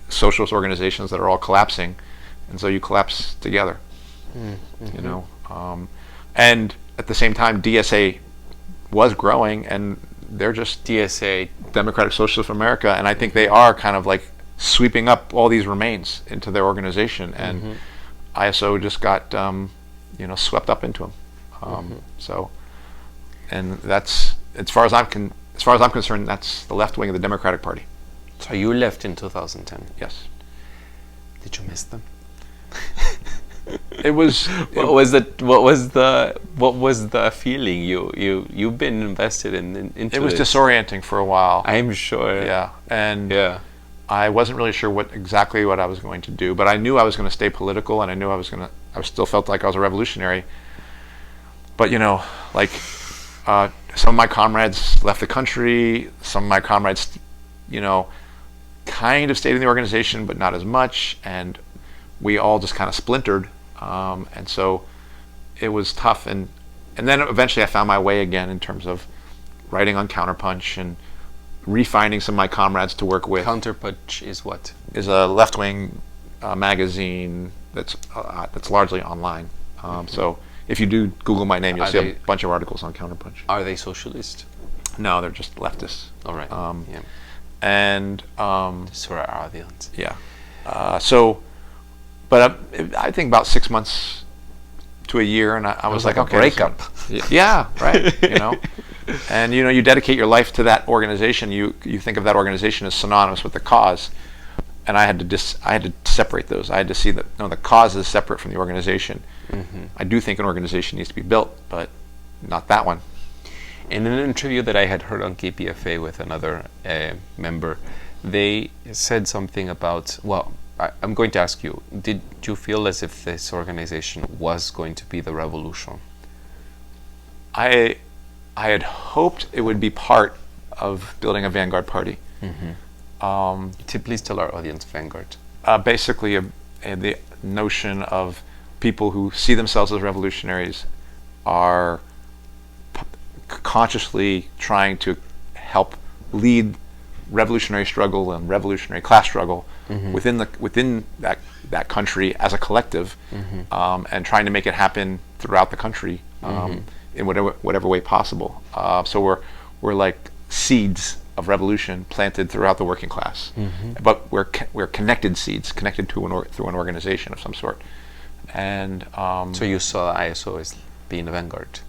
socialist organizations that are all collapsing, and so you collapse together. And at the same time, DSA was growing, and they're just DSA, Democratic Socialists of America, and I think they are kind of like sweeping up all these remains into their organization, and ISO just got swept up into them. So, and that's as far as I'm concerned, that's the left wing of the Democratic Party. So you left in 2010. Yes. Did you miss them? It was. What was the feeling you've been invested into? It was this? disorienting for a while. I'm sure. Yeah, and yeah. I wasn't really sure exactly what I was going to do, but I knew I was going to stay political, and I knew I still felt like I was a revolutionary. But some of my comrades left the country. Some of my comrades, kind of stayed in the organization, but not as much, and we all just kind of splintered. And so it was tough, and then eventually I found my way again in terms of writing on Counterpunch and refinding some of my comrades to work with. Counterpunch is what? Is a left-wing magazine that's largely online. So if you do Google my name, you'll see a bunch of articles on Counterpunch. Are they socialist? No, they're just leftists. All right. Yeah. And just for our audience. Yeah. But I think about 6 months to a year, and I was like, okay, breakup. Yeah, right. And you dedicate your life to that organization. You think of that organization as synonymous with the cause, and I had to separate those. I had to see that the cause is separate from the organization. I do think an organization needs to be built, but not that one. In an interview that I had heard on KPFA with another member, they said something about, I'm going to ask you, did you feel as if this organization was going to be the revolution? I had hoped it would be part of building a vanguard party. Please tell our audience vanguard. Basically, the notion of people who see themselves as revolutionaries are consciously trying to help lead revolutionary struggle and revolutionary class struggle within that country as a collective, and trying to make it happen throughout the country in whatever way possible. So we're like seeds of revolution planted throughout the working class, but we're connected seeds, connected to through an organization of some sort. And so you saw ISO as being a vanguard.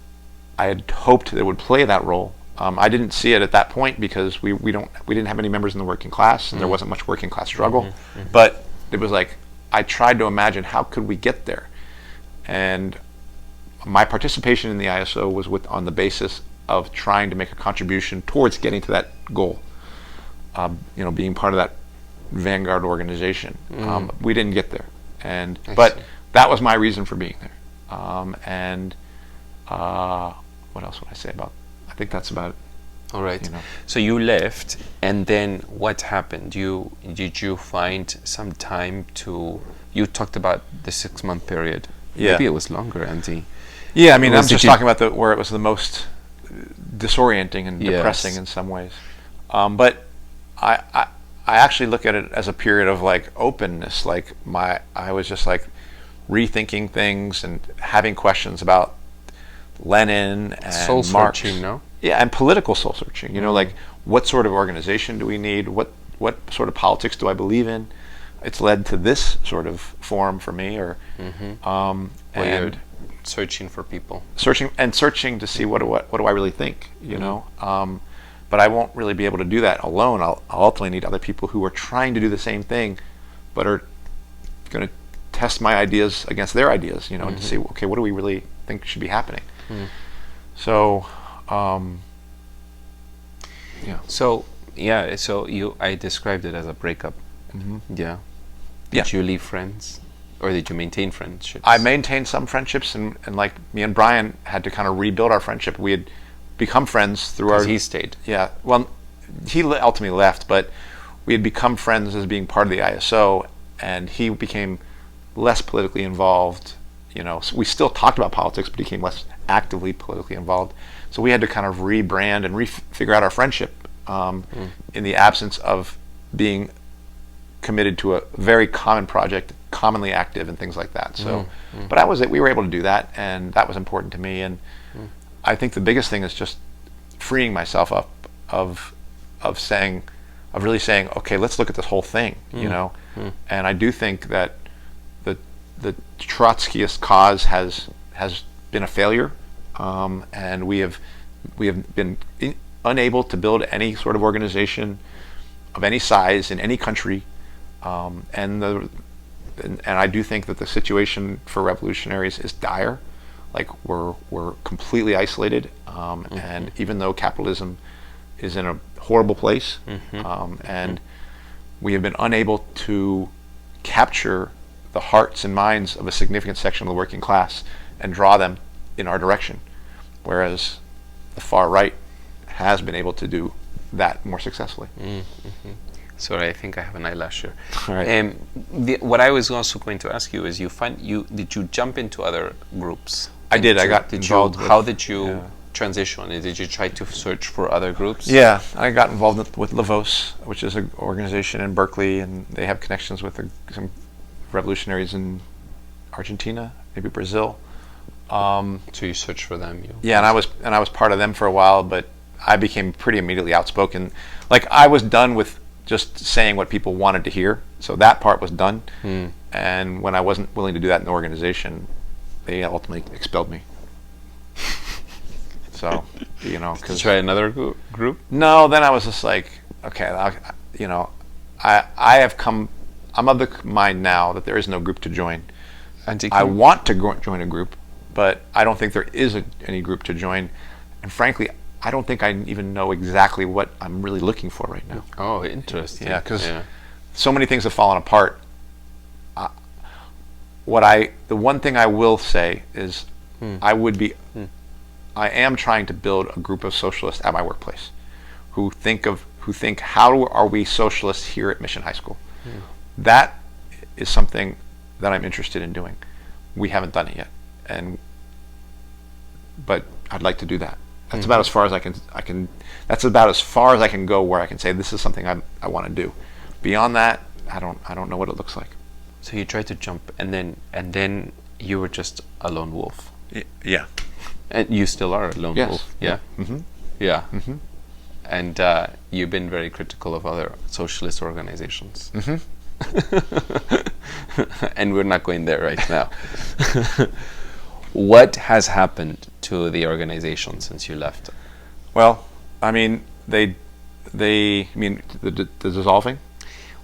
I had hoped it would play that role. I didn't see it at that point because we didn't have any members in the working class, and there wasn't much working class struggle. But it was like I tried to imagine how could we get there, and my participation in the ISO was on the basis of trying to make a contribution towards getting to that goal. Being part of that vanguard organization. We didn't get there, but that was my reason for being there. What else would I say about think that's about it. All right. You know. So you left, and then what happened? Did you find some time to? You talked about the 6-month period. Yeah. Maybe it was longer, Andy. Yeah, I mean, I'm Did just you- talking about where it was the most disorienting and Yes. depressing in some ways. But I actually look at it as a period of like openness. Like I was just like rethinking things and having questions about Lenin and Soul Marx. searching, no? Yeah, and political soul searching. You know, like what sort of organization do we need? What sort of politics do I believe in? It's led to this sort of forum for me, or Where you're and searching for people. searching to see what do I really think, you know. But I won't really be able to do that alone. I'll ultimately need other people who are trying to do the same thing, but are going to test my ideas against their ideas, you know, to see, okay, what do we really think should be happening? So, yeah. So yeah, I described it as a breakup. Yeah. Did you leave friends, or did you maintain friendships? I maintained some friendships, and like me and Brian had to kind of rebuild our friendship. We had become friends through our. He stayed. Yeah. Well, he ultimately left, but we had become friends as being part of the ISO, and he became less politically involved. You know, so we still talked about politics, but he became less actively politically involved. So we had to kind of rebrand and figure out our friendship in the absence of being committed to a very common project, commonly active, and things like that. So, but that was it. We were able to do that, and that was important to me. And I think the biggest thing is just freeing myself up of really saying, okay, let's look at this whole thing, you know. And I do think that the Trotskyist cause has been a failure, and we have been unable to build any sort of organization of any size in any country, and I do think that the situation for revolutionaries is dire. Like we're completely isolated, and even though capitalism is in a horrible place, and we have been unable to capture the hearts and minds of a significant section of the working class and draw them in our direction, whereas the far right has been able to do that more successfully. Sorry, I think I have an eyelash here. All right. What I was also going to ask you is, did you jump into other groups? I did. I got involved. How did you transition? Did you try to search for other groups? Yeah, I got involved with Lavos, which is an organization in Berkeley, and they have connections with some revolutionaries in Argentina, maybe Brazil. So you searched for them. Yeah, and I was part of them for a while, but I became pretty immediately outspoken. Like I was done with just saying what people wanted to hear, so that part was done. And when I wasn't willing to do that in the organization, they ultimately expelled me. So, you know, Did you try another group? No, then I was just like, okay, I'm of the mind now that there is no group to join. I want to join a group, but I don't think there is any group to join. And frankly, I don't think I even know exactly what I'm really looking for right now. Oh, interesting. Yeah, because so many things have fallen apart. The one thing I will say is I am trying to build a group of socialists at my workplace who think how are we socialists here at Mission High School? That is something that I'm interested in doing. We haven't done it yet, but I'd like to do that. That's about as far as I can. That's about as far as I can go, where I can say this is something I want to do. Beyond that, I don't know what it looks like. So you tried to jump, and then you were just a lone wolf. Yeah. And you still are a lone wolf. Yeah. Yeah. And you've been very critical of other socialist organizations. And we're not going there right now. What has happened to the organization since you left? Well, I mean, the dissolving?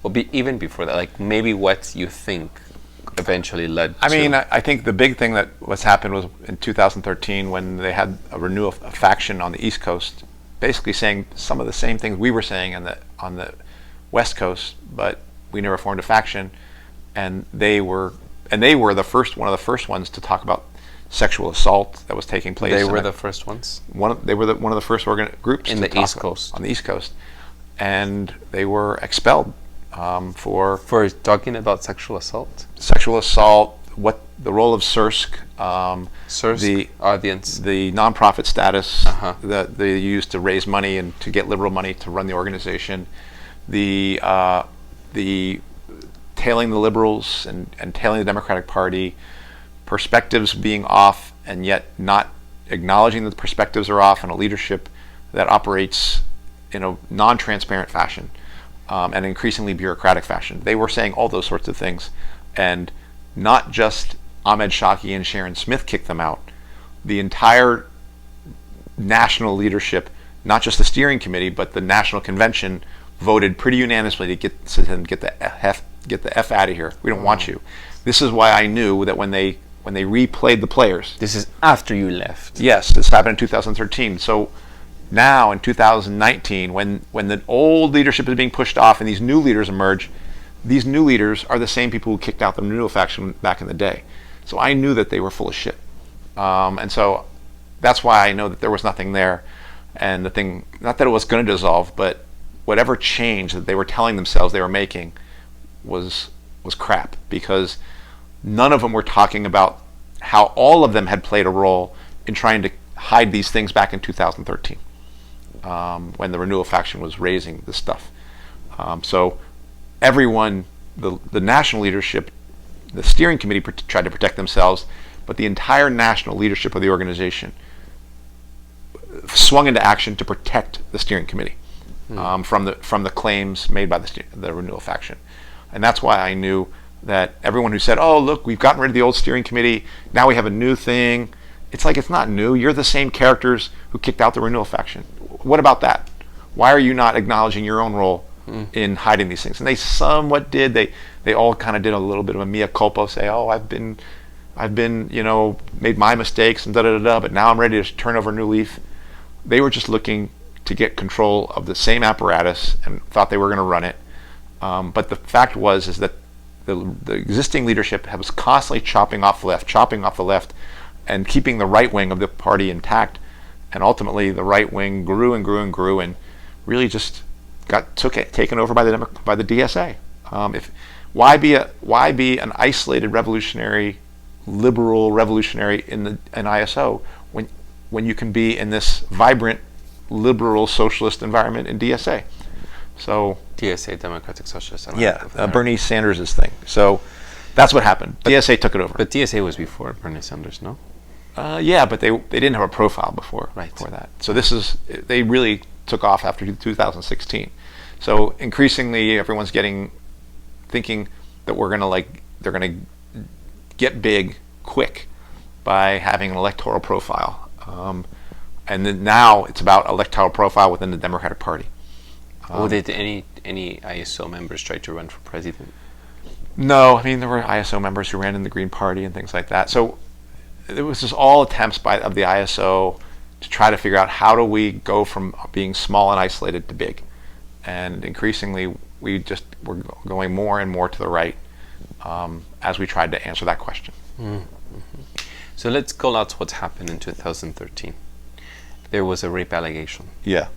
Well, even before that, like maybe what you think eventually led to... I mean, I think the big thing that what's happened was in 2013 when they had a Renewal faction on the East Coast, basically saying some of the same things we were saying on the West Coast, but we never formed a faction, and they were one of the first ones to talk about sexual assault that was taking place. They were the first ones? They were one of the first groups in the East Coast. On the East Coast. And they were expelled for talking about sexual assault? Sexual assault, what the role of CSRC, the audience, the nonprofit status that they used to raise money and to get liberal money to run the organization, the tailing the liberals and tailing the Democratic Party, perspectives being off and yet not acknowledging that the perspectives are off, and a leadership that operates in a non-transparent fashion and an increasingly bureaucratic fashion. They were saying all those sorts of things, and not just Ahmed Shaki and Sharon Smith kicked them out. The entire national leadership, not just the steering committee, but the national convention, voted pretty unanimously to get the F out of here. We don't want you. This is why I knew that when they replayed the players. This is after you left. Yes, this happened in 2013. So now in 2019, when the old leadership is being pushed off and these new leaders emerge, these new leaders are the same people who kicked out the Renewal faction back in the day. So I knew that they were full of shit. And so that's why I know that there was nothing there. And the thing, not that it was going to dissolve, but whatever change that they were telling themselves they were making was crap, because none of them were talking about how all of them had played a role in trying to hide these things back in 2013 when the Renewal faction was raising this stuff. So everyone, the national leadership, the steering committee tried to protect themselves, but the entire national leadership of the organization swung into action to protect the steering committee from the claims made by the Renewal faction. And that's why I knew that everyone who said, oh, look, we've gotten rid of the old steering committee, now we have a new thing. It's like, it's not new. You're the same characters who kicked out the Renewal faction. What about that? Why are you not acknowledging your own role in hiding these things? And they somewhat did. They all kind of did a little bit of a mea culpa, say, oh, I've been, made my mistakes and da-da-da-da, but now I'm ready to turn over a new leaf. They were just looking to get control of the same apparatus and thought they were going to run it. But the fact is that the existing leadership was constantly chopping off the left, and keeping the right wing of the party intact. And ultimately, the right wing grew and grew and grew, and really just got taken over by the DSA. Why be an isolated liberal revolutionary in ISO when you can be in this vibrant liberal socialist environment in DSA? So DSA, Democratic Socialist. Bernie Sanders' thing. So that's what happened. DSA took it over. But DSA was before Bernie Sanders, no? Yeah, but they didn't have a profile before that. So they really took off after 2016. So increasingly, everyone's thinking that they're gonna get big quick by having an electoral profile, and then now it's about electoral profile within the Democratic Party. Did any ISO members try to run for president? No, I mean, there were ISO members who ran in the Green Party and things like that. So it was just all attempts of the ISO to try to figure out how do we go from being small and isolated to big. And increasingly, we just were going more and more to the right as we tried to answer that question. Mm-hmm. So let's call out what happened in 2013. There was a rape allegation. Yeah.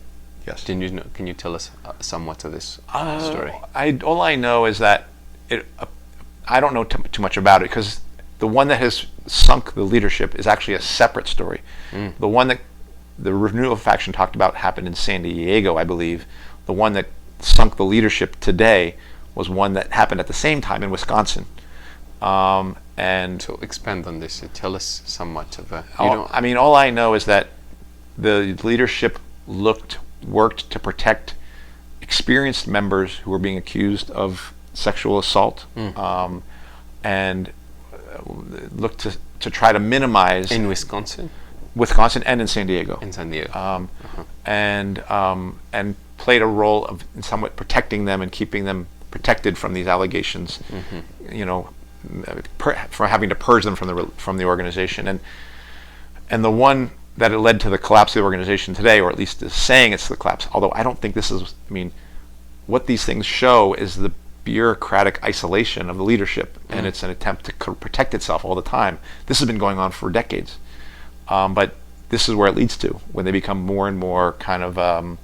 Yes. Can you tell us somewhat of this story? All I know is that I don't know too much about it, because the one that has sunk the leadership is actually a separate story. The one that the Renewal faction talked about happened in San Diego, I believe. The one that sunk the leadership today was one that happened at the same time in Wisconsin. And to expand on this, tell us somewhat of all I know is that the leadership worked to protect experienced members who were being accused of sexual assault, and looked to try to minimize in Wisconsin and in San Diego. And played a role of in somewhat protecting them and keeping them protected from these allegations. For having to purge them from the organization, and the one that it led to the collapse of the organization today, or at least is saying it's the collapse. Although I don't think this is. I mean, what these things show is the bureaucratic isolation of the leadership, and it's an attempt to protect itself all the time. This has been going on for decades, but this is where it leads to when they become more and more kind of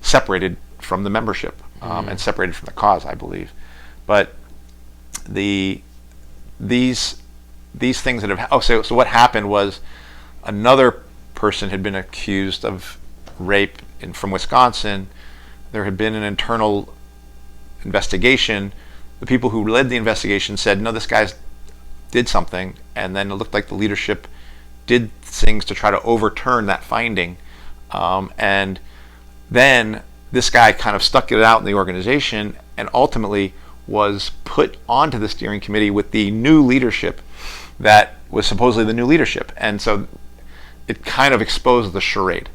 separated from the membership and separated from the cause, I believe. But these things that have so what happened was another person had been accused of rape from Wisconsin. There had been an internal investigation. The people who led the investigation said, no, this guy did something, and then it looked like the leadership did things to try to overturn that finding, and then this guy kind of stuck it out in the organization and ultimately was put onto the steering committee with the new leadership that was supposedly the new leadership, and so it kind of exposed the charade.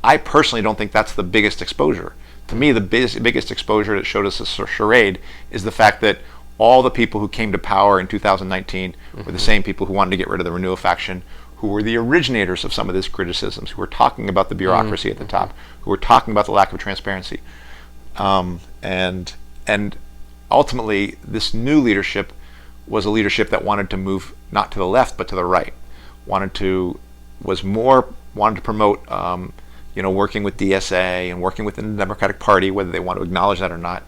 I personally don't think that's the biggest exposure. To me, the biggest exposure that showed us a charade is the fact that all the people who came to power in 2019 were the same people who wanted to get rid of the Renewal faction, who were the originators of some of these criticisms, who were talking about the bureaucracy at the top, who were talking about the lack of transparency. And ultimately, this new leadership was a leadership that wanted to move not to the left but to the right, wanted to promote working with DSA and working within the Democratic Party, whether they want to acknowledge that or not.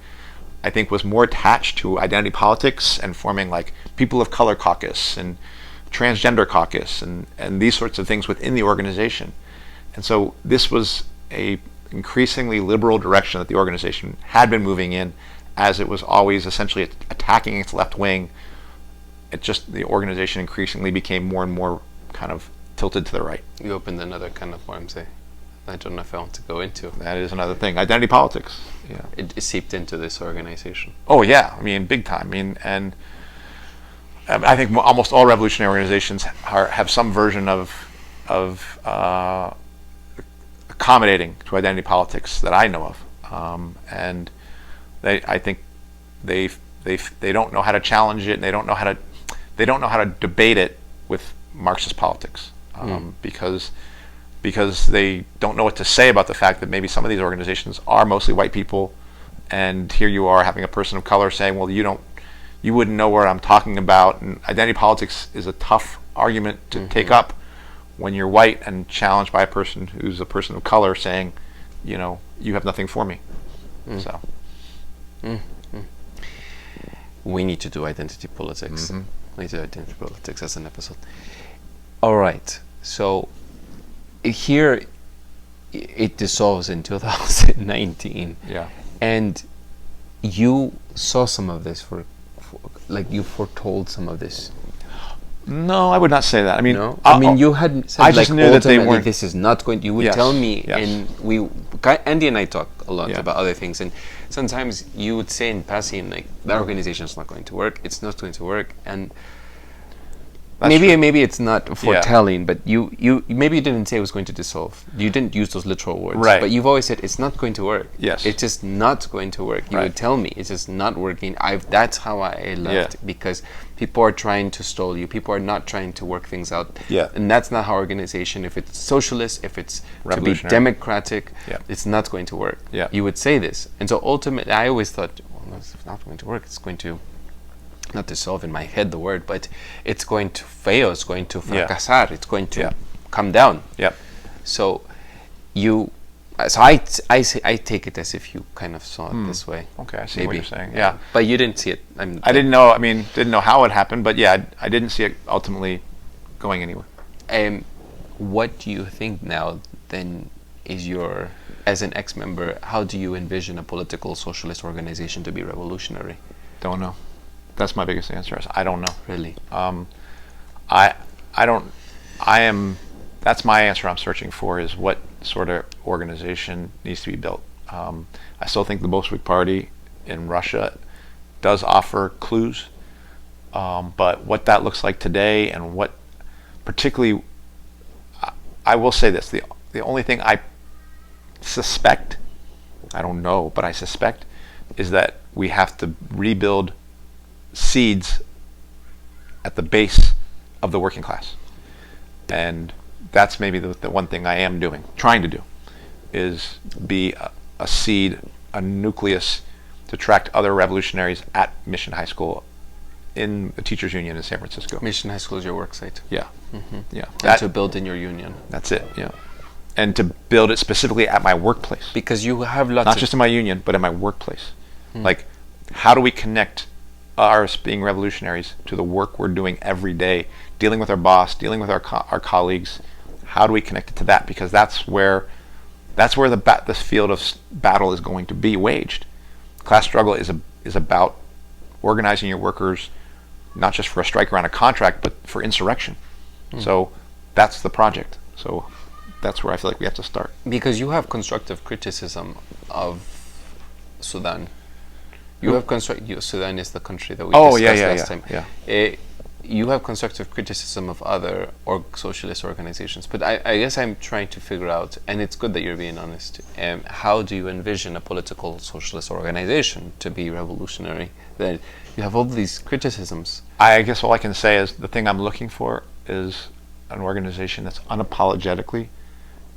I think was more attached to identity politics and forming like people of color caucus and transgender caucus and these sorts of things within the organization. And so this was a increasingly liberal direction that the organization had been moving in, as it was always essentially attacking its left wing. The organization increasingly became more and more kind of tilted to the right. You opened another kind of worms there. I don't know if I want to go into. That is another thing. Identity politics. Yeah. It seeped into this organization. Oh yeah, I mean big time. I mean, and I think almost all revolutionary organizations have some version of accommodating to identity politics that I know of, and I think they don't know how to challenge it, and they don't know how to debate it with Marxist politics, because they don't know what to say about the fact that maybe some of these organizations are mostly white people, and here you are having a person of color saying, well, you wouldn't know what I'm talking about. And identity politics is a tough argument to take up when you're white and challenged by a person who's a person of color saying, you have nothing for me. So we need to do identity politics. We need to do identity politics as an episode. All right, so here it dissolves in 2019. Yeah. And you saw some of this like you foretold some of this. No, I would not say that. I mean, no? You hadn't said, I just knew that they weren't. This is not going. You would tell me, and Andy and I talk a lot about other things, and sometimes you would say in passing, like, that organization is not going to work. It's not going to work, and maybe it's not foretelling, but you maybe you didn't say it was going to dissolve. You didn't use those literal words, right? But you've always said it's not going to work. Yes, it's just not going to work. You would tell me it's just not working. That's how I left, because people are trying to stall you. People are not trying to work things out. Yeah, and that's not how organization. If it's socialist, if it's to be democratic, it's not going to work. Yeah, you would say this, and so ultimately, I always thought, well, it's not going to work. It's going to. Not dissolve in my head the word, but it's going to fail. It's going to fracasar. It's going to come down. Yeah. So I take it as if you kind of saw it this way. Okay, I see what you're saying. Yeah, but you didn't see it. I didn't know. I mean, didn't know how it happened, but I didn't see it ultimately going anywhere. What do you think now? Then as an ex-member, how do you envision a political socialist organization to be revolutionary? Don't know. That's my biggest answer. I don't know. Really? That's my answer I'm searching for, is what sort of organization needs to be built. I still think the Bolshevik Party in Russia does offer clues, but what that looks like today, and what particularly, I will say this, the only thing I suspect, I don't know, but I suspect, is that we have to rebuild seeds at the base of the working class, and that's maybe the one thing I am trying to do, is be a seed, a nucleus to attract other revolutionaries at Mission High School in the teachers union in San Francisco. Mission High School is your work site. Yeah. Yeah. And to build in your union. That's it. Yeah. And to build it specifically at my workplace. Because you have lots not just in my union, but in my workplace. Like, how do we connect us being revolutionaries to the work we're doing every day, dealing with our boss, dealing with our colleagues? How do we connect it to that? Because that's where the field of battle is going to be waged. Class struggle is about organizing your workers, not just for a strike around a contract, but for insurrection. So that's the project. So that's where I feel like we have to start. Because you have constructive criticism of Sudan. You have Sudan is the country that we discussed last time. Yeah. You have constructive criticism of other socialist organizations, but I guess I'm trying to figure out, and it's good that you're being honest, how do you envision a political socialist organization to be revolutionary? That you have all these criticisms. I guess all I can say is the thing I'm looking for is an organization that's unapologetically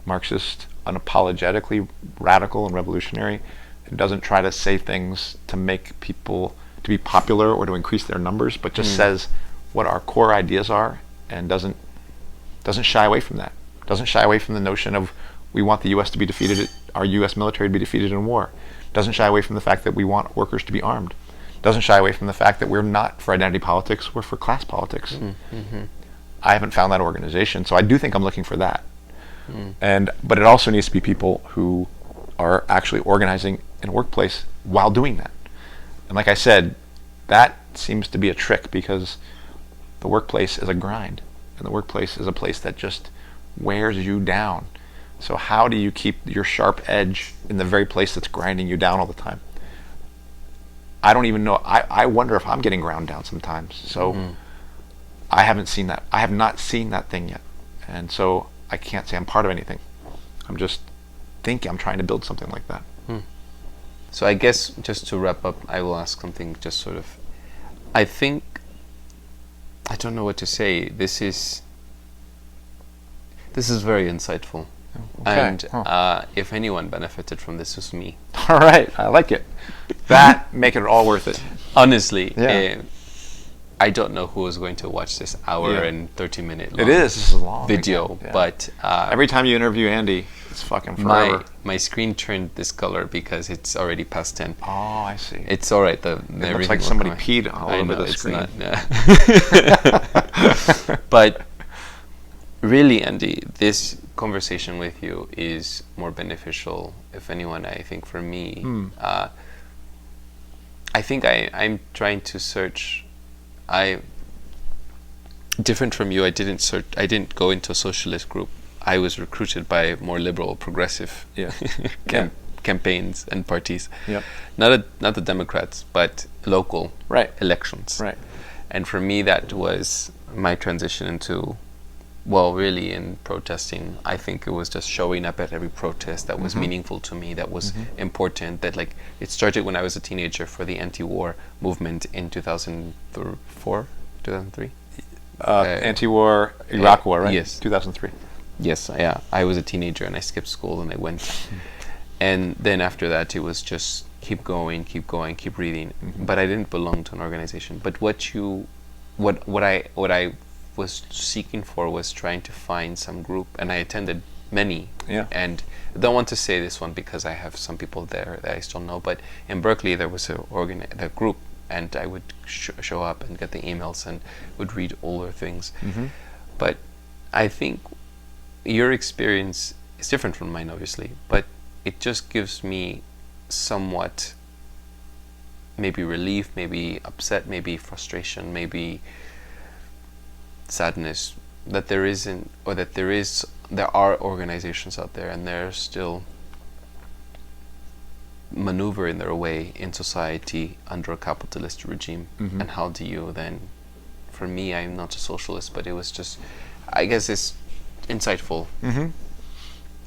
Marxist, unapologetically radical and revolutionary, and doesn't try to say things to make people to be popular or to increase their numbers, but just says what our core ideas are and doesn't shy away from that. Doesn't shy away from the notion of we want the U.S. to be defeated, our U.S. military to be defeated in war. Doesn't shy away from the fact that we want workers to be armed. Doesn't shy away from the fact that we're not for identity politics, we're for class politics. I haven't found that organization, so I do think I'm looking for that. But it also needs to be people who are actually organizing in a workplace while doing that. And like I said, that seems to be a trick because the workplace is a grind, and the workplace is a place that just wears you down. So how do you keep your sharp edge in the very place that's grinding you down all the time? I don't even know. I wonder if I'm getting ground down sometimes. So I haven't seen that. I have not seen that thing yet. And so I can't say I'm part of anything. I'm just thinking I'm trying to build something like that. So I guess just to wrap up, I will ask something just sort of, I don't know what to say. This is very insightful. Okay. And if anyone benefited from this, it was me. All right, I like it. That make it all worth it. Honestly, I don't know who is going to watch this hour and 30-minute long this is a long video, but every time you interview Andy, it's fucking forever. My screen turned this color because it's already past 10. Oh, I see. It's all right. It looks like somebody peed all over the screen. Not, but really, Andy, this conversation with you is more beneficial, if anyone, I think, for me. I think I'm trying to search. Different from you, I didn't go into a socialist group. I was recruited by more liberal, progressive campaigns and parties. Not the Democrats, but local elections. And for me, that was my transition into, well, really in protesting. I think it was just showing up at every protest that was meaningful to me, that was important, that like it started when I was a teenager for the anti-war movement in 2004, 2003. Anti-war Iraq war, right? Yes. 2003. Yes, yeah. I was a teenager and I skipped school and I went. And then after that, it was just keep going, keep reading. But I didn't belong to an organization. But what I was seeking for was trying to find some group, and I attended many. And I don't want to say this one because I have some people there that I still know. But in Berkeley, there was a group, and I would show up and get the emails and would read older things. But I think your experience is different from mine, obviously, but it just gives me somewhat maybe relief, maybe upset, maybe frustration, maybe sadness that there isn't, or that there are organizations out there and they're still maneuvering their way in society under a capitalist regime. And how do you then, for me, I'm not a socialist, but it was just, I guess it's insightful.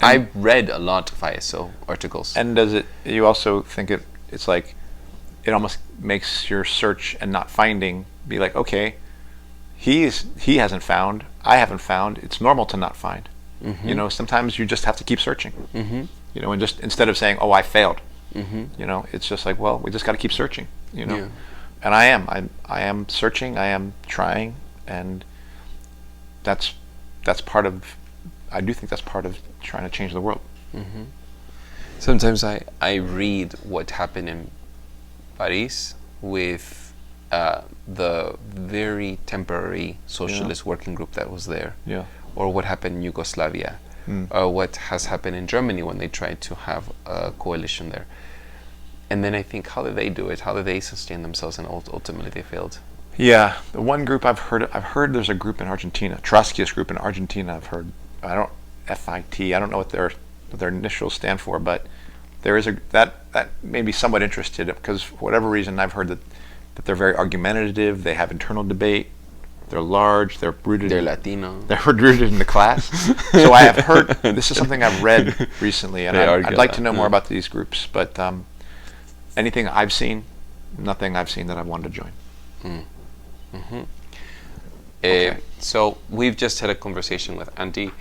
I read a lot of ISO articles. And you also think it's like, it almost makes your search and not finding be like, okay, he hasn't found, I haven't found, it's normal to not find. Sometimes you just have to keep searching. And just instead of saying, oh, I failed, You know, it's just like, well, we just got to keep searching. You know, Yeah. and I am searching. I am trying, and that's part of. I do think that's part of trying to change the world. Sometimes I read what happened in Paris with the very temporary socialist working group that was there, Yeah. or what happened in Yugoslavia, or what has happened in Germany when they tried to have a coalition there. And then I think, how did they do it? How did they sustain themselves? And ultimately they failed. Yeah, the one group I've heard there's a group in Argentina, Trotskyist group in Argentina. I've heard. I don't FIT. I don't know what their initials stand for, but there is that made me somewhat interested because for whatever reason I've heard that they're very argumentative. They have internal debate. They're large. They're rooted. They're Latino. They're rooted in the class. So I have heard. This is something I've read recently, and I'd like to know more about these groups. But anything I've seen, nothing I've seen that I wanted to join. Okay. So we've just had a conversation with Andy,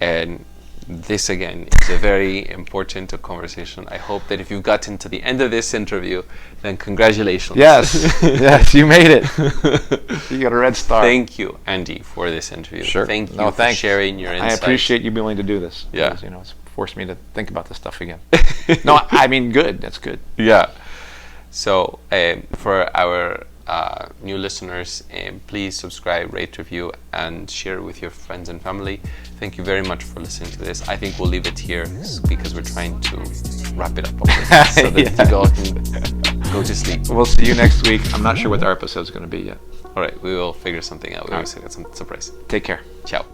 and this again is a very important conversation. I hope that if you've gotten to the end of this interview, then congratulations. Yes, yes, you made it. You got a red star. Thank you, Andy, for this interview. Sure. Thank you for sharing your insights. I appreciate you being willing to do this. Yeah. Because, you know, it's forced me to think about this stuff again. No, I mean, good. That's good. Yeah. So for our new listeners, please subscribe, rate, review, and share with your friends and family. Thank you very much for listening to this. I think we'll leave it here because we're trying to wrap it up so that you all can go to sleep. We'll see you next week. I'm not sure what our episode's going to be yet. All right, we will figure something out. We will get some surprise. Take care. Ciao.